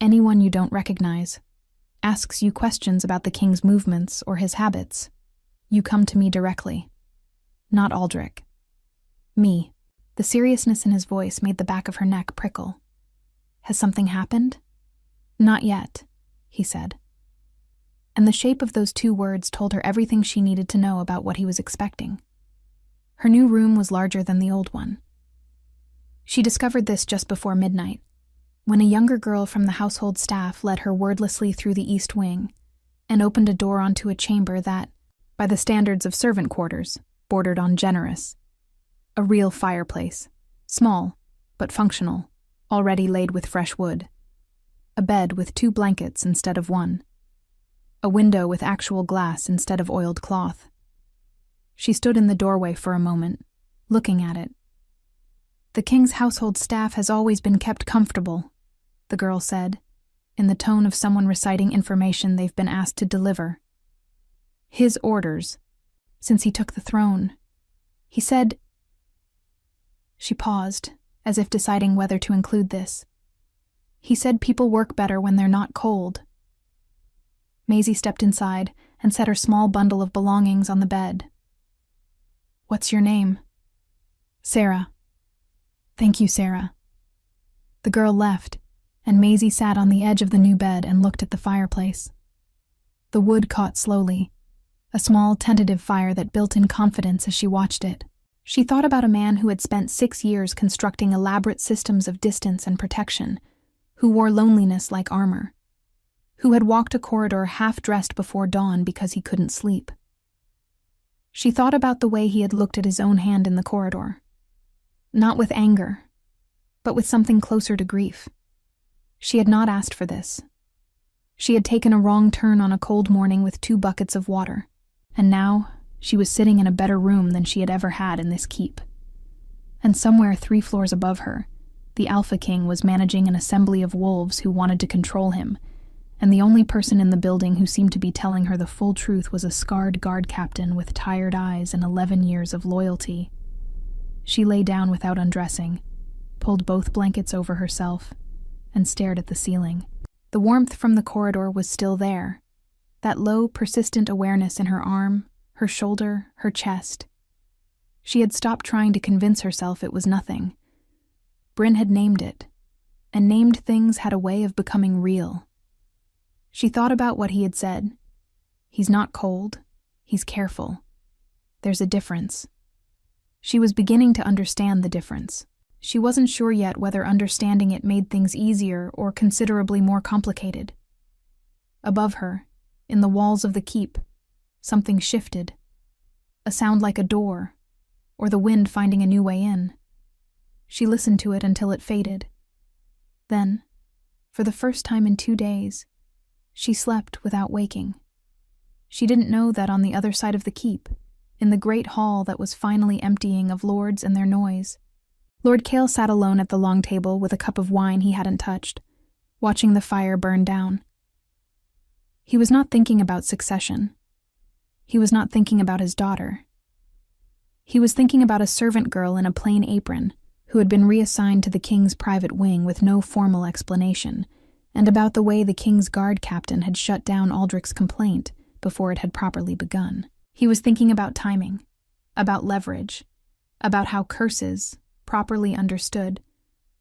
anyone you don't recognize, asks you questions about the king's movements or his habits, you come to me directly. Not Aldrich. Me. The seriousness in his voice made the back of her neck prickle. Has something happened? Not yet, he said. And the shape of those two words told her everything she needed to know about what he was expecting. Her new room was larger than the old one. She discovered this just before midnight, when a younger girl from the household staff led her wordlessly through the east wing and opened a door onto a chamber that, by the standards of servant quarters, bordered on generous. A real fireplace, small, but functional, already laid with fresh wood. A bed with 2 blankets instead of 1. A window with actual glass instead of oiled cloth. She stood in the doorway for a moment, looking at it. The king's household staff has always been kept comfortable, the girl said, in the tone of someone reciting information they've been asked to deliver. His orders, since he took the throne. He said... She paused, as if deciding whether to include this. He said people work better when they're not cold. Maisie stepped inside and set her small bundle of belongings on the bed. What's your name? Sarah. Thank you, Sarah. The girl left, and Maisie sat on the edge of the new bed and looked at the fireplace. The wood caught slowly, a small, tentative fire that built in confidence as she watched it. She thought about a man who had spent 6 years constructing elaborate systems of distance and protection, who wore loneliness like armor, who had walked a corridor half-dressed before dawn because he couldn't sleep. She thought about the way he had looked at his own hand in the corridor, not with anger, but with something closer to grief. She had not asked for this. She had taken a wrong turn on a cold morning with 2 buckets of water, and now she was sitting in a better room than she had ever had in this keep. And somewhere 3 floors above her, the AlphaKing was managing an assembly of wolves who wanted to control him, and the only person in the building who seemed to be telling her the full truth was a scarred guard captain with tired eyes and 11 years of loyalty. She lay down without undressing, pulled both blankets over herself, and stared at the ceiling. The warmth from the corridor was still there, that low, persistent awareness in her arm, her shoulder, her chest. She had stopped trying to convince herself it was nothing. Bryn had named it, and named things had a way of becoming real. She thought about what he had said. He's not cold, he's careful. There's a difference. She was beginning to understand the difference. She wasn't sure yet whether understanding it made things easier or considerably more complicated. Above her, in the walls of the keep, something shifted. A sound like a door, or the wind finding a new way in. She listened to it until it faded. Then, for the first time in 2 days, she slept without waking. She didn't know that on the other side of the keep, in the great hall that was finally emptying of lords and their noise, Lord Kale sat alone at the long table with a cup of wine he hadn't touched, watching the fire burn down. He was not thinking about succession. He was not thinking about his daughter. He was thinking about a servant girl in a plain apron who had been reassigned to the king's private wing with no formal explanation, and about the way the king's guard captain had shut down Aldrich's complaint before it had properly begun. He was thinking about timing, about leverage, about how curses, properly understood,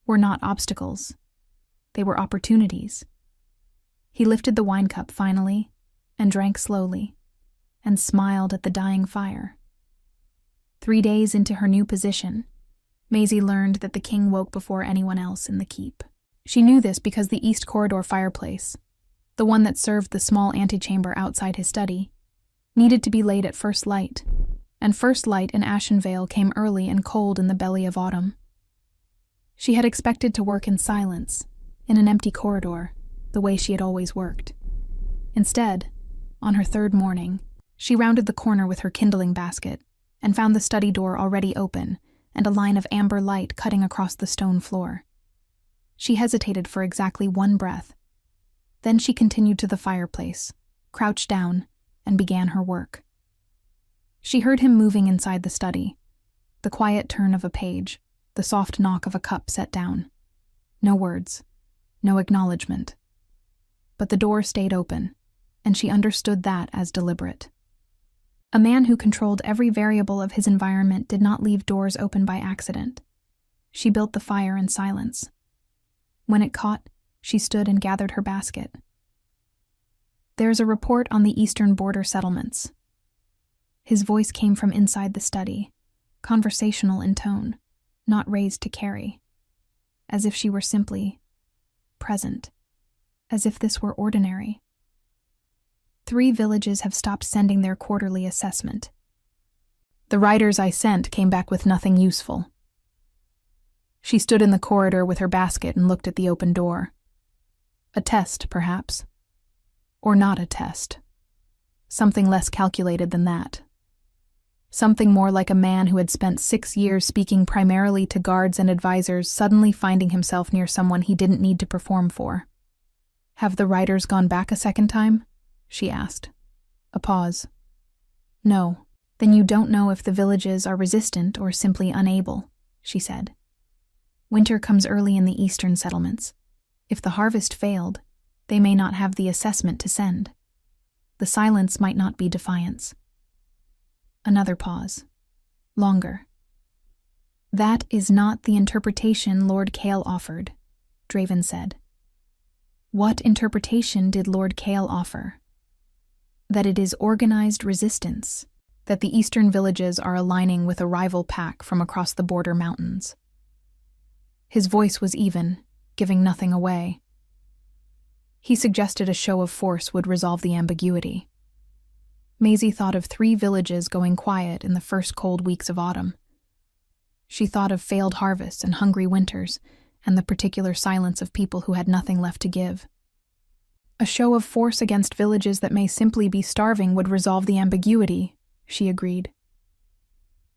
were not obstacles. They were opportunities. He lifted the wine cup finally, and drank slowly, and smiled at the dying fire. 3 days into her new position, Maisie learned that the king woke before anyone else in the keep. She knew this because the east corridor fireplace, the one that served the small antechamber outside his study, needed to be laid at first light, and first light in Ashenvale came early and cold in the belly of autumn. She had expected to work in silence, in an empty corridor, the way she had always worked. Instead, on her third morning, she rounded the corner with her kindling basket and found the study door already open and a line of amber light cutting across the stone floor. She hesitated for exactly one breath. Then she continued to the fireplace, crouched down, and began her work. She heard him moving inside the study, the quiet turn of a page, the soft knock of a cup set down. No words, no acknowledgement. But the door stayed open, and she understood that as deliberate. A man who controlled every variable of his environment did not leave doors open by accident. She built the fire in silence. When it caught, she stood and gathered her basket. "There's a report on the eastern border settlements." His voice came from inside the study, conversational in tone, not raised to carry, as if she were simply present, as if this were ordinary. 3 villages have stopped sending their quarterly assessment. The writers I sent came back with nothing useful. She stood in the corridor with her basket and looked at the open door. A test, perhaps. Or not a test. Something less calculated than that. Something more like a man who had spent 6 years speaking primarily to guards and advisors suddenly finding himself near someone he didn't need to perform for. "Have the writers gone back a second time?" she asked. A pause. "No. Then you don't know if the villages are resistant or simply unable," she said. "Winter comes early in the eastern settlements. If the harvest failed, they may not have the assessment to send. The silence might not be defiance." Another pause. Longer. "That is not the interpretation Lord Kale offered," Draven said. "What interpretation did Lord Kale offer?" "That it is organized resistance, that the eastern villages are aligning with a rival pack from across the border mountains." His voice was even, giving nothing away. He suggested a show of force would resolve the ambiguity. Maisie thought of 3 villages going quiet in the first cold weeks of autumn. She thought of failed harvests and hungry winters, and the particular silence of people who had nothing left to give. A show of force against villages that may simply be starving would resolve the ambiguity, she agreed.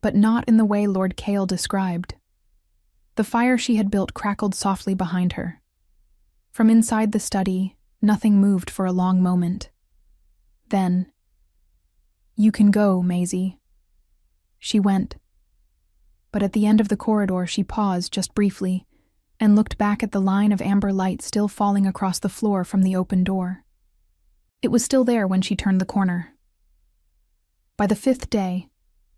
But not in the way Lord Kale described. The fire she had built crackled softly behind her. From inside the study, nothing moved for a long moment. Then, "You can go, Maisie." She went. But at the end of the corridor she paused just briefly and looked back at the line of amber light still falling across the floor from the open door. It was still there when she turned the corner. By the 5th day,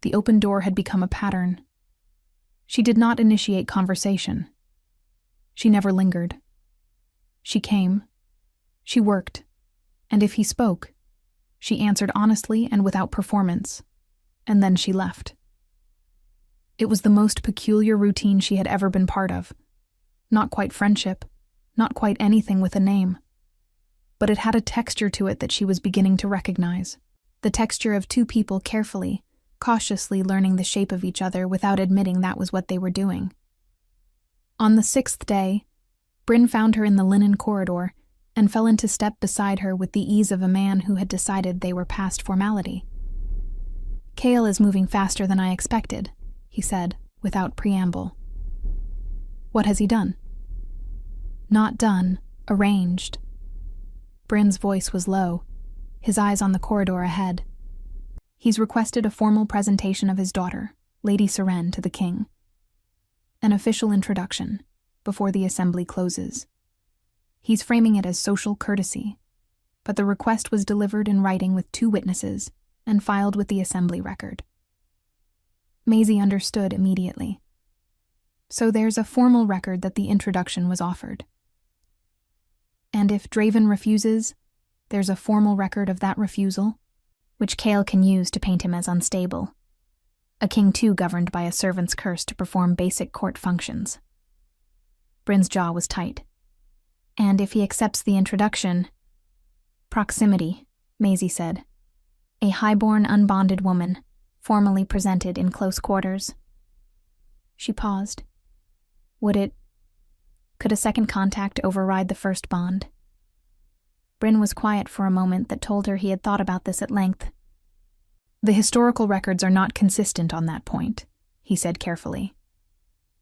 the open door had become a pattern. She did not initiate conversation. She never lingered. She came. She worked. And if he spoke, she answered honestly and without performance. And then she left. It was the most peculiar routine she had ever been part of. Not quite friendship, not quite anything with a name. But it had a texture to it that she was beginning to recognize. The texture of 2 people carefully, cautiously learning the shape of each other without admitting that was what they were doing. On the 6th day, Bryn found her in the linen corridor and fell into step beside her with the ease of a man who had decided they were past formality. "Kale is moving faster than I expected," he said, without preamble. "What has he done?" "Not done, arranged." Bryn's voice was low, his eyes on the corridor ahead. "He's requested a formal presentation of his daughter, Lady Seren, to the king. An official introduction, before the assembly closes. He's framing it as social courtesy, but the request was delivered in writing with 2 witnesses and filed with the assembly record." Maisie understood immediately. So there's a formal record that the introduction was offered. And if Draven refuses, there's a formal record of that refusal, which Kale can use to paint him as unstable. A king too governed by a servant's curse to perform basic court functions. Bryn's jaw was tight. And if he accepts the introduction... "Proximity," Maisie said. "A highborn, unbonded woman, formally presented in close quarters." She paused. "Would it Could a second contact override the first bond? Bryn was quiet for a moment that told her he had thought about this at length. The historical records are not consistent on that point, he said carefully.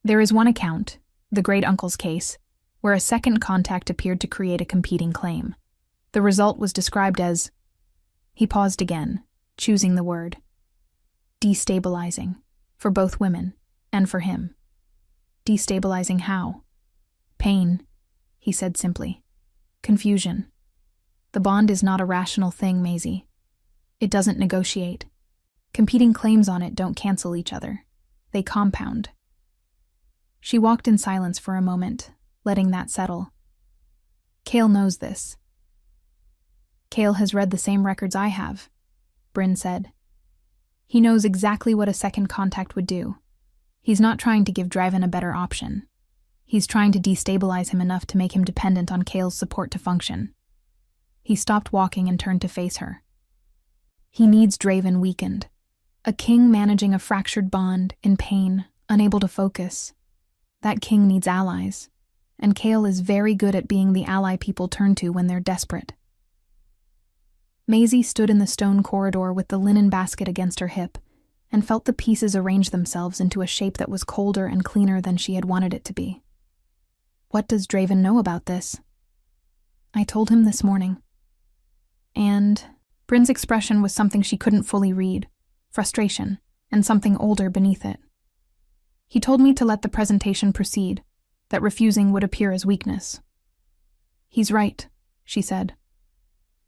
There is one account, the great-uncle's case, where a second contact appeared to create a competing claim. The result was described as... He paused again, choosing the word. Destabilizing, for both women, and for him. Destabilizing how? Pain, he said simply. Confusion. The bond is not a rational thing, Maisie. It doesn't negotiate. Competing claims on it don't cancel each other. They compound. She walked in silence for a moment, letting that settle. Cale knows this. Cale has read the same records I have, Bryn said. He knows exactly what a second contact would do. He's not trying to give Draven a better option. He's trying to destabilize him enough to make him dependent on Cale's support to function. He stopped walking and turned to face her. He needs Draven weakened. A king managing a fractured bond, in pain, unable to focus. That king needs allies, and Cale is very good at being the ally people turn to when they're desperate. Maisie stood in the stone corridor with the linen basket against her hip, and felt the pieces arrange themselves into a shape that was colder and cleaner than she had wanted it to be. What does Draven know about this? I told him this morning. And Bryn's expression was something she couldn't fully read, frustration, and something older beneath it. He told me to let the presentation proceed, that refusing would appear as weakness. He's right, she said.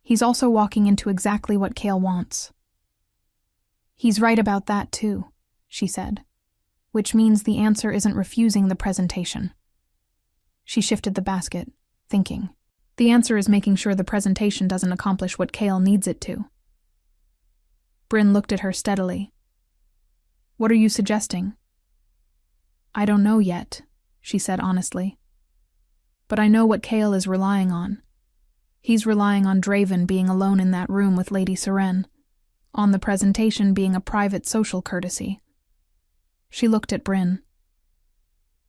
He's also walking into exactly what Cale wants. He's right about that too, she said, which means the answer isn't refusing the presentation. She shifted the basket, thinking. The answer is making sure the presentation doesn't accomplish what Cale needs it to. Bryn looked at her steadily. What are you suggesting? I don't know yet, she said honestly. But I know what Cale is relying on. He's relying on Draven being alone in that room with Lady Seren, on the presentation being a private social courtesy. She looked at Bryn.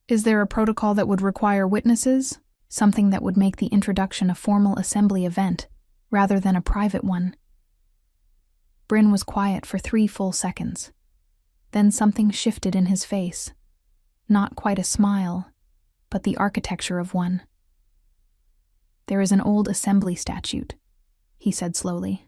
Is there a protocol that would require witnesses? Something that would make the introduction a formal assembly event, rather than a private one? Bryn was quiet for 3 full seconds. Then something shifted in his face. Not quite a smile, but the architecture of one. There is an old assembly statute, he said slowly.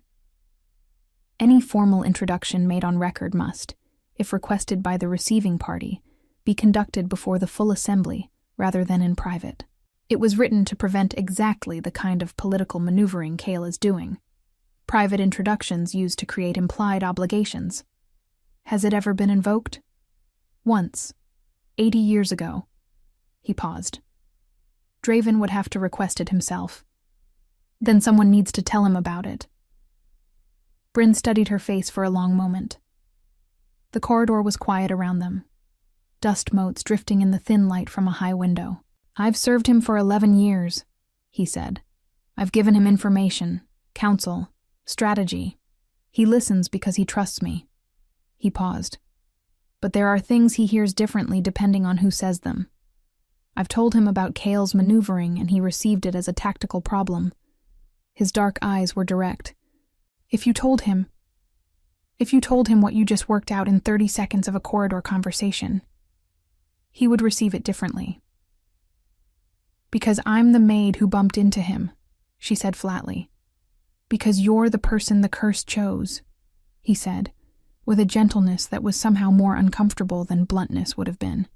Any formal introduction made on record must, if requested by the receiving party, be conducted before the full assembly rather than in private. It was written to prevent exactly the kind of political maneuvering Cale is doing. Private introductions used to create implied obligations. Has it ever been invoked? Once. 80 years ago. He paused. Draven would have to request it himself. Then someone needs to tell him about it. Bryn studied her face for a long moment. The corridor was quiet around them. Dust motes drifting in the thin light from a high window. I've served him for 11 years, he said. I've given him information, counsel, strategy. He listens because he trusts me. He paused. But there are things he hears differently depending on who says them. I've told him about Cale's maneuvering and he received it as a tactical problem. His dark eyes were direct. If you told him what you just worked out in 30 seconds of a corridor conversation, he would receive it differently. Because I'm the maid who bumped into him, she said flatly. Because you're the person the curse chose, he said, with a gentleness that was somehow more uncomfortable than bluntness would have been.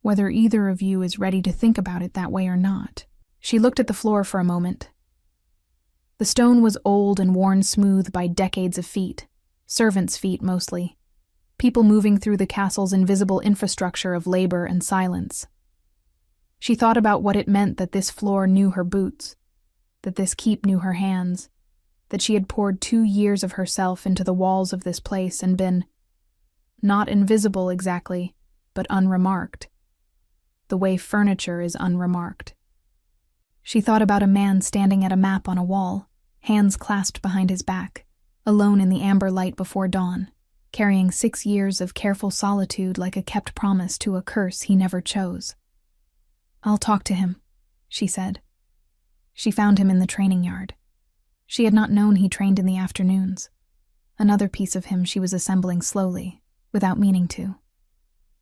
Whether either of you is ready to think about it that way or not. She looked at the floor for a moment. The stone was old and worn smooth by decades of feet, servants' feet mostly, people moving through the castle's invisible infrastructure of labor and silence. She thought about what it meant that this floor knew her boots, that this keep knew her hands, that she had poured 2 years of herself into the walls of this place and been, not invisible exactly, but unremarked, the way furniture is unremarked. She thought about a man standing at a map on a wall, hands clasped behind his back, alone in the amber light before dawn, carrying 6 years of careful solitude like a kept promise to a curse he never chose. "I'll talk to him," she said. She found him in the training yard. She had not known he trained in the afternoons. Another piece of him she was assembling slowly, without meaning to.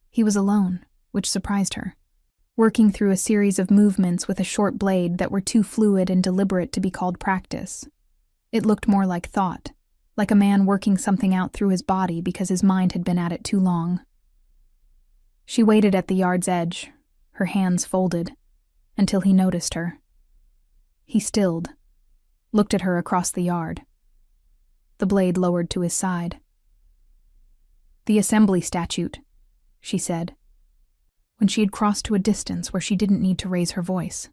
He was alone, which surprised her, working through a series of movements with a short blade that were too fluid and deliberate to be called practice. It looked more like thought, like a man working something out through his body because his mind had been at it too long. She waited at the yard's edge, her hands folded, until he noticed her. He stilled, looked at her across the yard. The blade lowered to his side. "The assembly statute," she said, when she had crossed to a distance where she didn't need to raise her voice.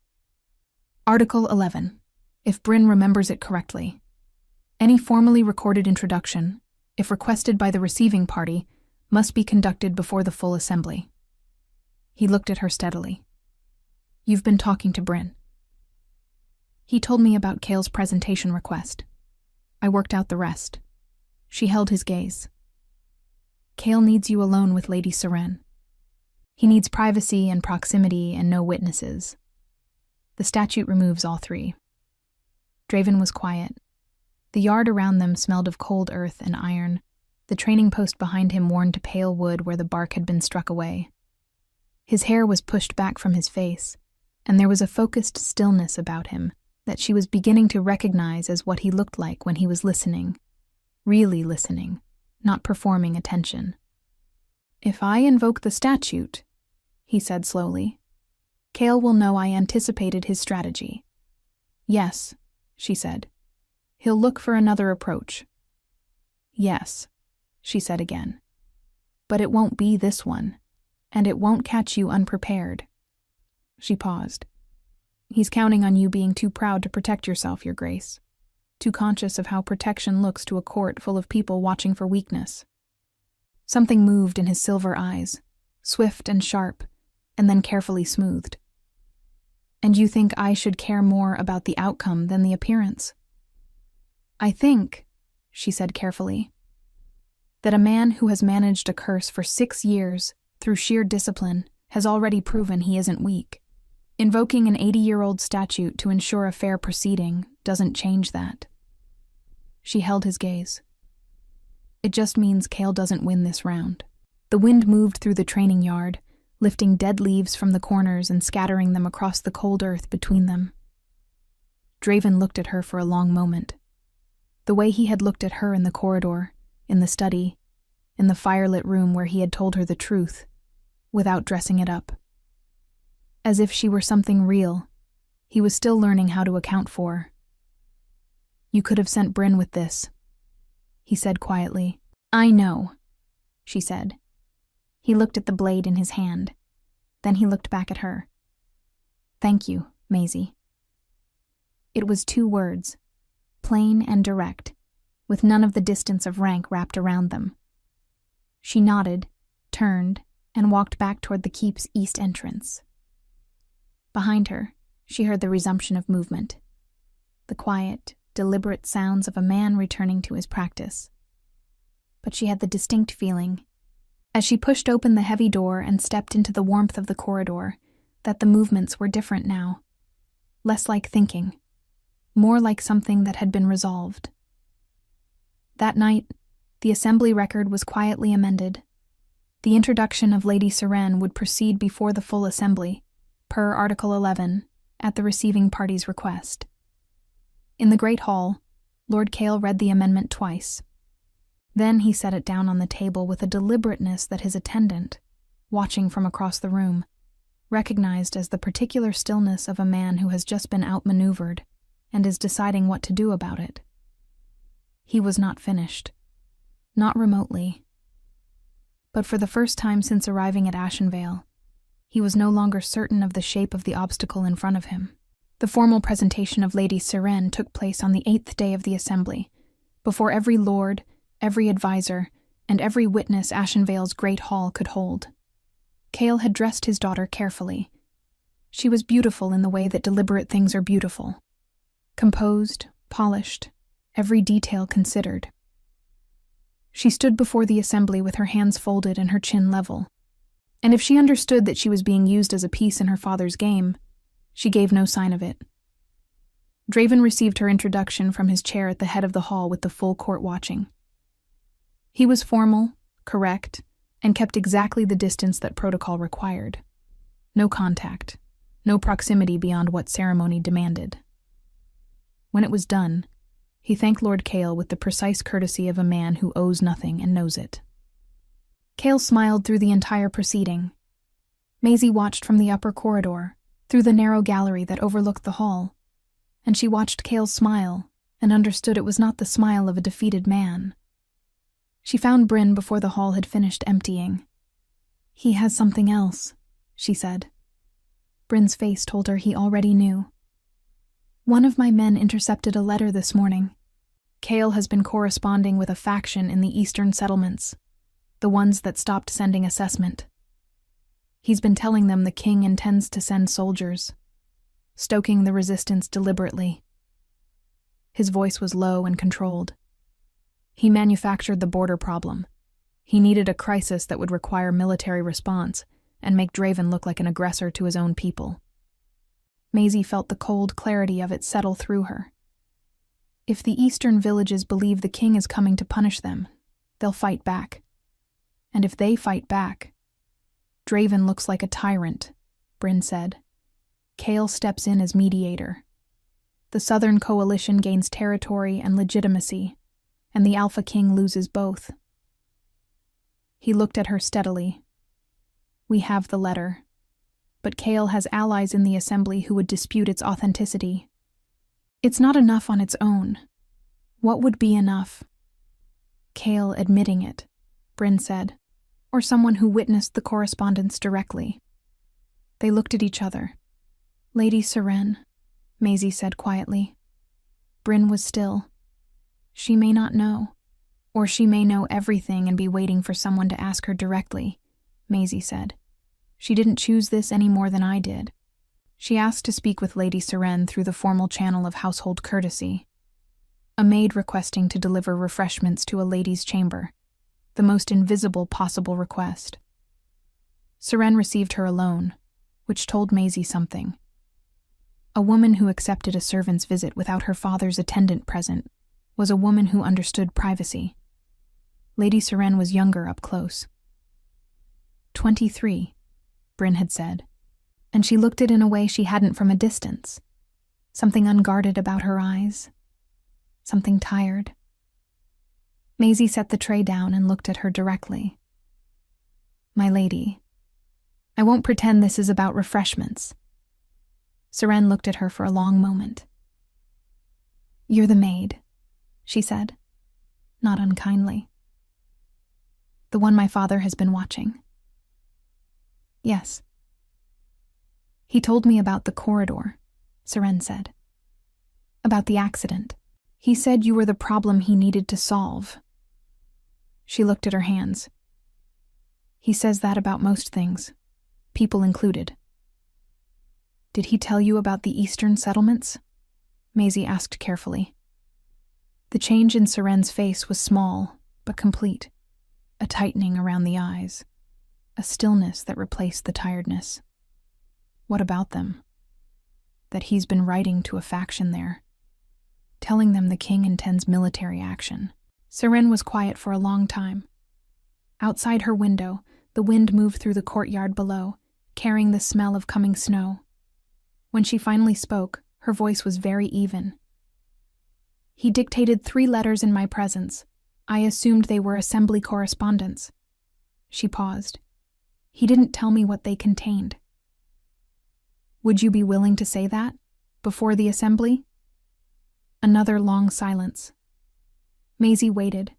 "Article 11, if Bryn remembers it correctly. Any formally recorded introduction, if requested by the receiving party, must be conducted before the full assembly." He looked at her steadily. "You've been talking to Bryn." "He told me about Kale's presentation request. I worked out the rest." She held his gaze. "Kale needs you alone with Lady Seren. He needs privacy and proximity and no witnesses. The statute removes all three." Draven was quiet. The yard around them smelled of cold earth and iron, the training post behind him worn to pale wood where the bark had been struck away. His hair was pushed back from his face, and there was a focused stillness about him that she was beginning to recognize as what he looked like when he was listening, really listening, not performing attention. "If I invoke the statute," he said slowly, "Kale will know I anticipated his strategy." "Yes," she said. "He'll look for another approach." "Yes," she said again. "But it won't be this one, and it won't catch you unprepared." She paused. "He's counting on you being too proud to protect yourself, Your Grace. Too conscious of how protection looks to a court full of people watching for weakness." Something moved in his silver eyes, swift and sharp, and then carefully smoothed. "And you think I should care more about the outcome than the appearance?" "I think," she said carefully, "that a man who has managed a curse for 6 years through sheer discipline has already proven he isn't weak. Invoking an 80-year-old statute to ensure a fair proceeding doesn't change that." She held his gaze. "It just means Kale doesn't win this round." The wind moved through the training yard, lifting dead leaves from the corners and scattering them across the cold earth between them. Draven looked at her for a long moment. The way he had looked at her in the corridor, in the study, in the firelit room where he had told her the truth, without dressing it up. As if she were something real, he was still learning how to account for. "You could have sent Bryn with this," he said quietly. "I know," she said. He looked at the blade in his hand. Then he looked back at her. "Thank you, Maisie." It was 2 words, plain and direct, with none of the distance of rank wrapped around them. She nodded, turned, and walked back toward the keep's east entrance. Behind her, she heard the resumption of movement, the quiet, deliberate sounds of a man returning to his practice. But she had the distinct feeling, as she pushed open the heavy door and stepped into the warmth of the corridor, that the movements were different now, less like thinking, more like something that had been resolved. That night, the assembly record was quietly amended. The introduction of Lady Seren would proceed before the full assembly, per Article 11, at the receiving party's request. In the Great Hall, Lord Kale read the amendment twice. Then he set it down on the table with a deliberateness that his attendant, watching from across the room, recognized as the particular stillness of a man who has just been outmaneuvered and is deciding what to do about it. He was not finished. Not remotely. But for the first time since arriving at Ashenvale, he was no longer certain of the shape of the obstacle in front of him. The formal presentation of Lady Seren took place on the 8th day of the assembly, before every lord, every advisor, and every witness Ashenvale's great hall could hold. Kale had dressed his daughter carefully. She was beautiful in the way that deliberate things are beautiful. Composed, polished, every detail considered. She stood before the assembly with her hands folded and her chin level. And if she understood that she was being used as a piece in her father's game, she gave no sign of it. Draven received her introduction from his chair at the head of the hall with the full court watching. He was formal, correct, and kept exactly the distance that protocol required. No contact, no proximity beyond what ceremony demanded. When it was done, he thanked Lord Kale with the precise courtesy of a man who owes nothing and knows it. Kale smiled through the entire proceeding. Maisie watched from the upper corridor, through the narrow gallery that overlooked the hall, and she watched Kale's smile and understood it was not the smile of a defeated man. She found Bryn before the hall had finished emptying. "He has something else," she said. Bryn's face told her he already knew. "One of my men intercepted a letter this morning. Kale has been corresponding with a faction in the eastern settlements, the ones that stopped sending assessment. He's been telling them the king intends to send soldiers, stoking the resistance deliberately." His voice was low and controlled. He manufactured the border problem. He needed a crisis that would require military response and make Draven look like an aggressor to his own people. Maisie felt the cold clarity of it settle through her. If the eastern villages believe the king is coming to punish them, they'll fight back. And if they fight back, Draven looks like a tyrant, Bryn said. Kale steps in as mediator. The Southern Coalition gains territory and legitimacy, and the Alpha King loses both. He looked at her steadily. "We have the letter, but Kale has allies in the Assembly who would dispute its authenticity. It's not enough on its own. What would be enough?" "Kale admitting it," Bryn said, "or someone who witnessed the correspondence directly." They looked at each other. "Lady Seren," Maisie said quietly. Bryn was still. "She may not know, or she may know everything and be waiting for someone to ask her directly," Maisie said. "She didn't choose this any more than I did. She asked to speak with Lady Seren through the formal channel of household courtesy. A maid requesting to deliver refreshments to a lady's chamber, the most invisible possible request. Seren received her alone, which told Maisie something. A woman who accepted a servant's visit without her father's attendant present was a woman who understood privacy. Lady Seren was younger up close. 23, Bryn had said, and she looked it in a way she hadn't from a distance. Something unguarded about her eyes. Something tired. Maisie set the tray down and looked at her directly. "My lady, I won't pretend this is about refreshments." Seren looked at her for a long moment. "You're the maid," she said, not unkindly. "The one my father has been watching." "Yes." "He told me about the corridor," Seren said. "About the accident. He said you were the problem he needed to solve." She looked at her hands. "He says that about most things, people included." "Did he tell you about the eastern settlements?" Maisie asked carefully. The change in Seren's face was small, but complete. A tightening around the eyes. A stillness that replaced the tiredness. "What about them?" "That he's been writing to a faction there, telling them the king intends military action." Seren was quiet for a long time. Outside her window, the wind moved through the courtyard below, carrying the smell of coming snow. When she finally spoke, her voice was very even. "He dictated 3 letters in my presence. I assumed they were assembly correspondence." She paused. "He didn't tell me what they contained." "Would you be willing to say that? Before the assembly?" Another long silence. Maisie waited,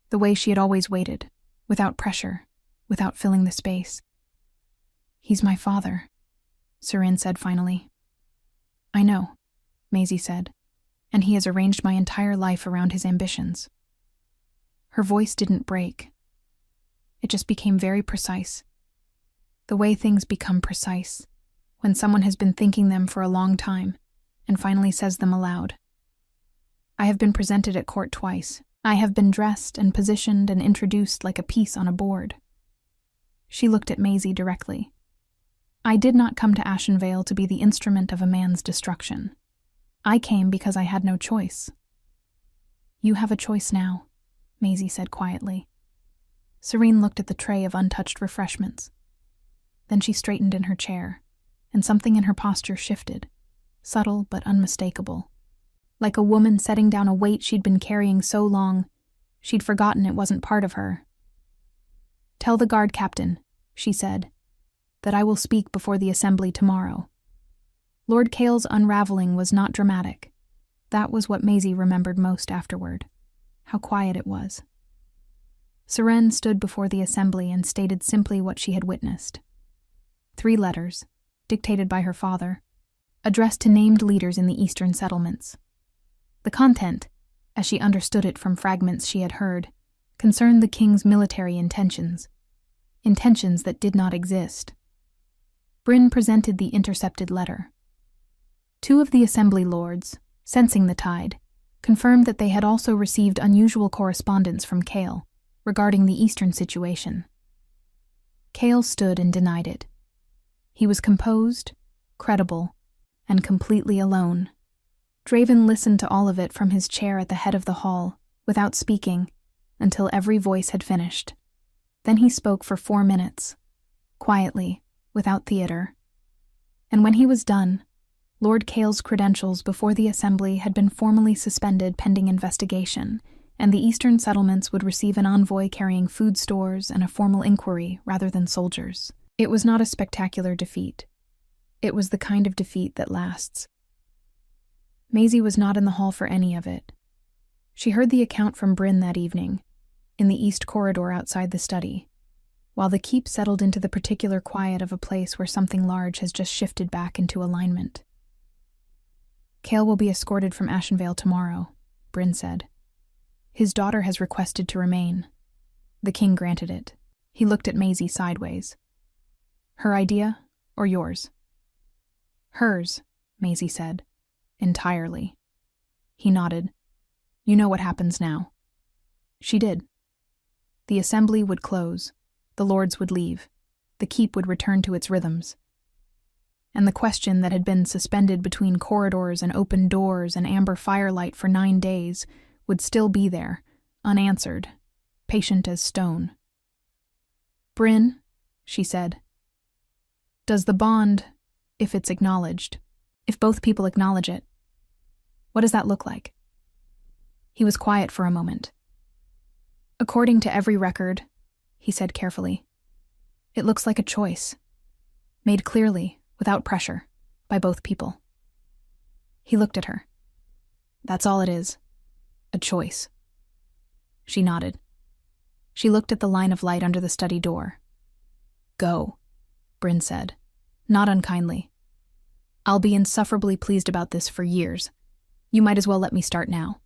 the way she had always waited, without pressure, without filling the space. "He's my father," Seren said finally. "I know," Maisie said, "and he has arranged my entire life around his ambitions." Her voice didn't break. It just became very precise. The way things become precise, when someone has been thinking them for a long time, and finally says them aloud. "I have been presented at court twice. I have been dressed and positioned and introduced like a piece on a board." She looked at Maisie directly. I did not come to Ashenvale to be the instrument of a man's destruction. I came because I had no choice. You have a choice now, Maisie said quietly. Serene looked at the tray of untouched refreshments. Then she straightened in her chair, and something in her posture shifted, subtle but unmistakable. Like a woman setting down a weight she'd been carrying so long, she'd forgotten it wasn't part of her. Tell the guard captain, she said, that I will speak before the assembly tomorrow. Lord Kale's unraveling was not dramatic. That was what Maisie remembered most afterward. How quiet it was. Seren stood before the assembly and stated simply what she had witnessed. 3 letters, dictated by her father, addressed to named leaders in the eastern settlements. The content, as she understood it from fragments she had heard, concerned the king's military intentions that did not exist. Bryn presented the intercepted letter. 2 of the assembly lords, sensing the tide, confirmed that they had also received unusual correspondence from Kale regarding the eastern situation. Kale stood and denied it. He was composed, credible, and completely alone. Draven listened to all of it from his chair at the head of the hall, without speaking, until every voice had finished. Then he spoke for 4 minutes, quietly, without theater. And when he was done, Lord Kale's credentials before the assembly had been formally suspended pending investigation, and the eastern settlements would receive an envoy carrying food stores and a formal inquiry rather than soldiers. It was not a spectacular defeat. It was the kind of defeat that lasts. Maisie was not in the hall for any of it. She heard the account from Bryn that evening, in the east corridor outside the study, while the keep settled into the particular quiet of a place where something large has just shifted back into alignment. Kale will be escorted from Ashenvale tomorrow, Bryn said. His daughter has requested to remain. The king granted it. He looked at Maisie sideways. Her idea, or yours? Hers, Maisie said. Entirely. He nodded. You know what happens now. She did. The assembly would close. The lords would leave. The keep would return to its rhythms. And the question that had been suspended between corridors and open doors and amber firelight for 9 days would still be there, unanswered, patient as stone. Bryn, she said, does the bond, if it's acknowledged, if both people acknowledge it, what does that look like? He was quiet for a moment. According to every record, he said carefully, it looks like a choice, made clearly, without pressure, by both people. He looked at her. That's all it is. A choice. She nodded. She looked at the line of light under the study door. Go, Bryn said, not unkindly. I'll be insufferably pleased about this for years. You might as well let me start now.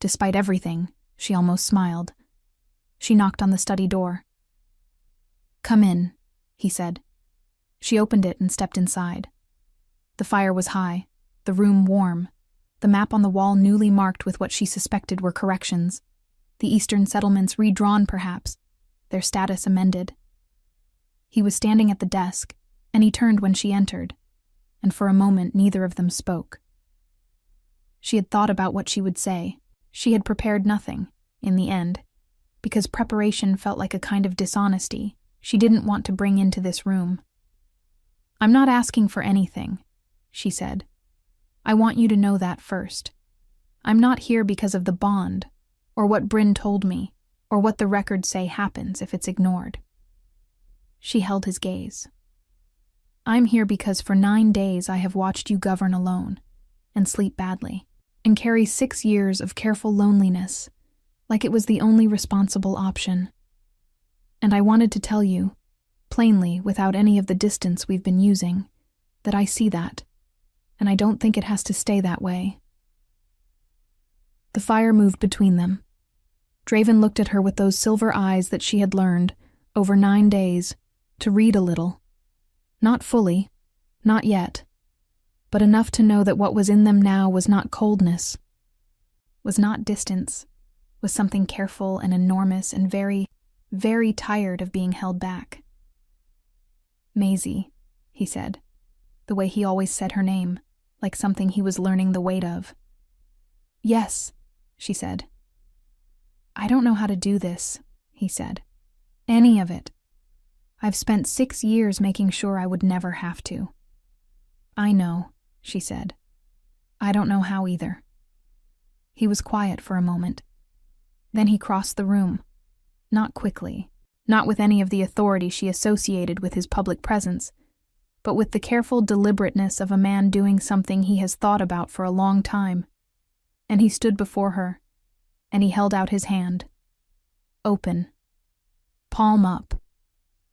Despite everything, she almost smiled. She knocked on the study door. Come in, he said. She opened it and stepped inside. The fire was high, the room warm, the map on the wall newly marked with what she suspected were corrections, the eastern settlements redrawn perhaps, their status amended. He was standing at the desk, and he turned when she entered, and for a moment neither of them spoke. She had thought about what she would say. She had prepared nothing, in the end, because preparation felt like a kind of dishonesty she didn't want to bring into this room. I'm not asking for anything, she said. I want you to know that first. I'm not here because of the bond, or what Bryn told me, or what the records say happens if it's ignored. She held his gaze. I'm here because for 9 days I have watched you govern alone, and sleep badly, and carry 6 years of careful loneliness, like it was the only responsible option. And I wanted to tell you, plainly, without any of the distance we've been using, that I see that, and I don't think it has to stay that way. The fire moved between them. Draven looked at her with those silver eyes that she had learned, over 9 days, to read a little. Not fully, not yet, but enough to know that what was in them now was not coldness, was not distance, was something careful and enormous and very, very tired of being held back. Maisie, he said, the way he always said her name, like something he was learning the weight of. Yes, she said. I don't know how to do this, he said. Any of it. I've spent 6 years making sure I would never have to. I know, she said. I don't know how either. He was quiet for a moment. Then he crossed the room. Not quickly, not with any of the authority she associated with his public presence, but with the careful deliberateness of a man doing something he has thought about for a long time. And he stood before her, and he held out his hand. Open. Palm up.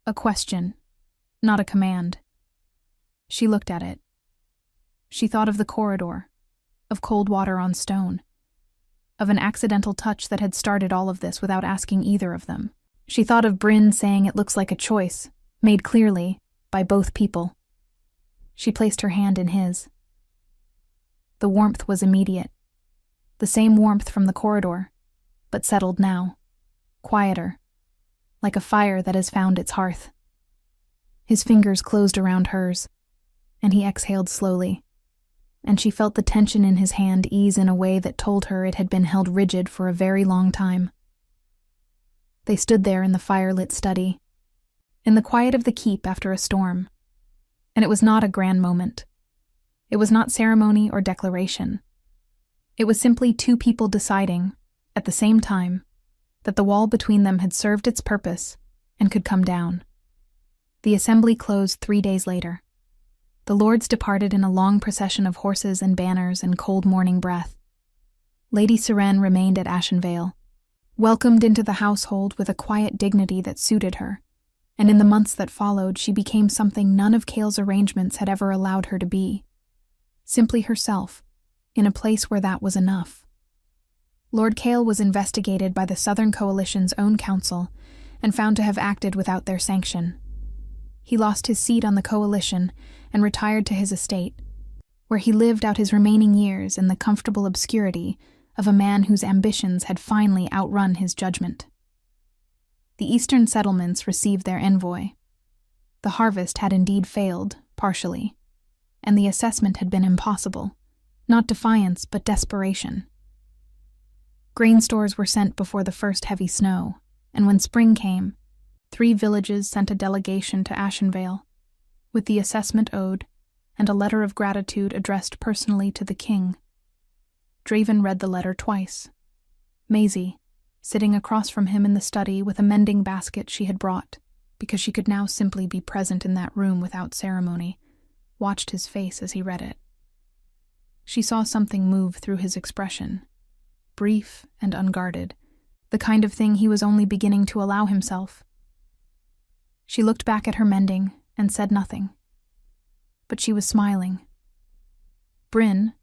A question, not a command. She looked at it. She thought of the corridor, of cold water on stone, of an accidental touch that had started all of this without asking either of them. She thought of Bryn saying it looks like a choice, made clearly, by both people. She placed her hand in his. The warmth was immediate. The same warmth from the corridor, but settled now, quieter, like a fire that has found its hearth. His fingers closed around hers, and he exhaled slowly, and she felt the tension in his hand ease in a way that told her it had been held rigid for a very long time. They stood there in the fire-lit study, in the quiet of the keep after a storm, and it was not a grand moment. It was not ceremony or declaration. It was simply two people deciding, at the same time, that the wall between them had served its purpose and could come down. The assembly closed 3 days later. The lords departed in a long procession of horses and banners and cold morning breath. Lady Seren remained at Ashenvale, welcomed into the household with a quiet dignity that suited her, and in the months that followed she became something none of Cale's arrangements had ever allowed her to be. Simply herself, in a place where that was enough. Lord Cale was investigated by the Southern Coalition's own council and found to have acted without their sanction. He lost his seat on the coalition and retired to his estate, where he lived out his remaining years in the comfortable obscurity of a man whose ambitions had finally outrun his judgment. The eastern settlements received their envoy. The harvest had indeed failed, partially, and the assessment had been impossible, not defiance but desperation. Grain stores were sent before the first heavy snow, and when spring came, 3 villages sent a delegation to Ashenvale, with the assessment owed and a letter of gratitude addressed personally to the king. Draven read the letter twice. Maisie, sitting across from him in the study with a mending basket she had brought, because she could now simply be present in that room without ceremony, watched his face as he read it. She saw something move through his expression, brief and unguarded, the kind of thing he was only beginning to allow himself. She looked back at her mending and said nothing. But she was smiling. Bryn,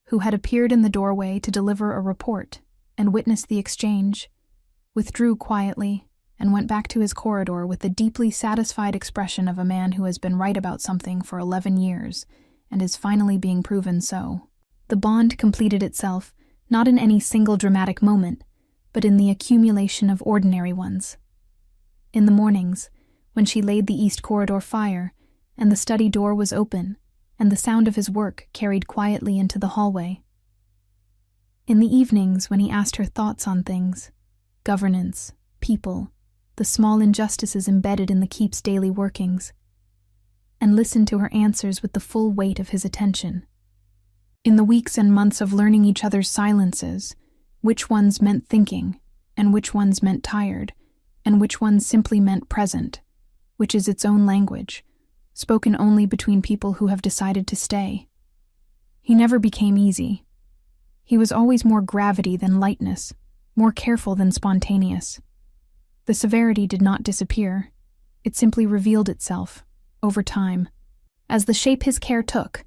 who had appeared in the doorway to deliver a report and witnessed the exchange, withdrew quietly and went back to his corridor with the deeply satisfied expression of a man who has been right about something for 11 years and is finally being proven so. The bond completed itself not in any single dramatic moment, but in the accumulation of ordinary ones. In the mornings, when she laid the east corridor fire, and the study door was open, and the sound of his work carried quietly into the hallway. In the evenings, when he asked her thoughts on things, governance, people, the small injustices embedded in the keep's daily workings, and listened to her answers with the full weight of his attention. In the weeks and months of learning each other's silences, which ones meant thinking, and which ones meant tired, and which ones simply meant present, which is its own language, spoken only between people who have decided to stay. He never became easy. He was always more gravity than lightness, more careful than spontaneous. The severity did not disappear. It simply revealed itself, over time, as the shape his care took,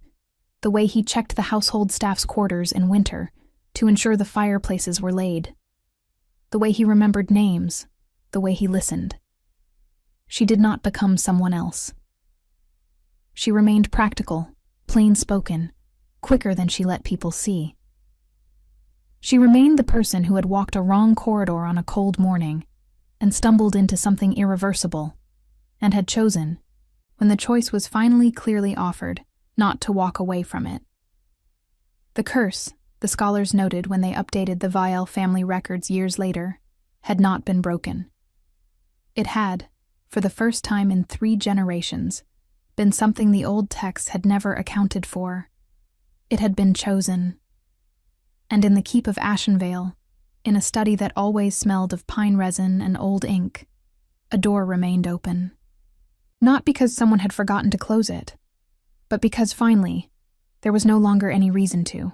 the way he checked the household staff's quarters in winter to ensure the fireplaces were laid, the way he remembered names, the way he listened. She did not become someone else. She remained practical, plain-spoken, quicker than she let people see. She remained the person who had walked a wrong corridor on a cold morning and stumbled into something irreversible, and had chosen, when the choice was finally clearly offered not to walk away from it. The curse, the scholars noted when they updated the Vial family records years later, had not been broken. It had, for the first time in 3 generations, been something the old texts had never accounted for. It had been chosen. And in the keep of Ashenvale, in a study that always smelled of pine resin and old ink, a door remained open. Not because someone had forgotten to close it, but because finally, there was no longer any reason to.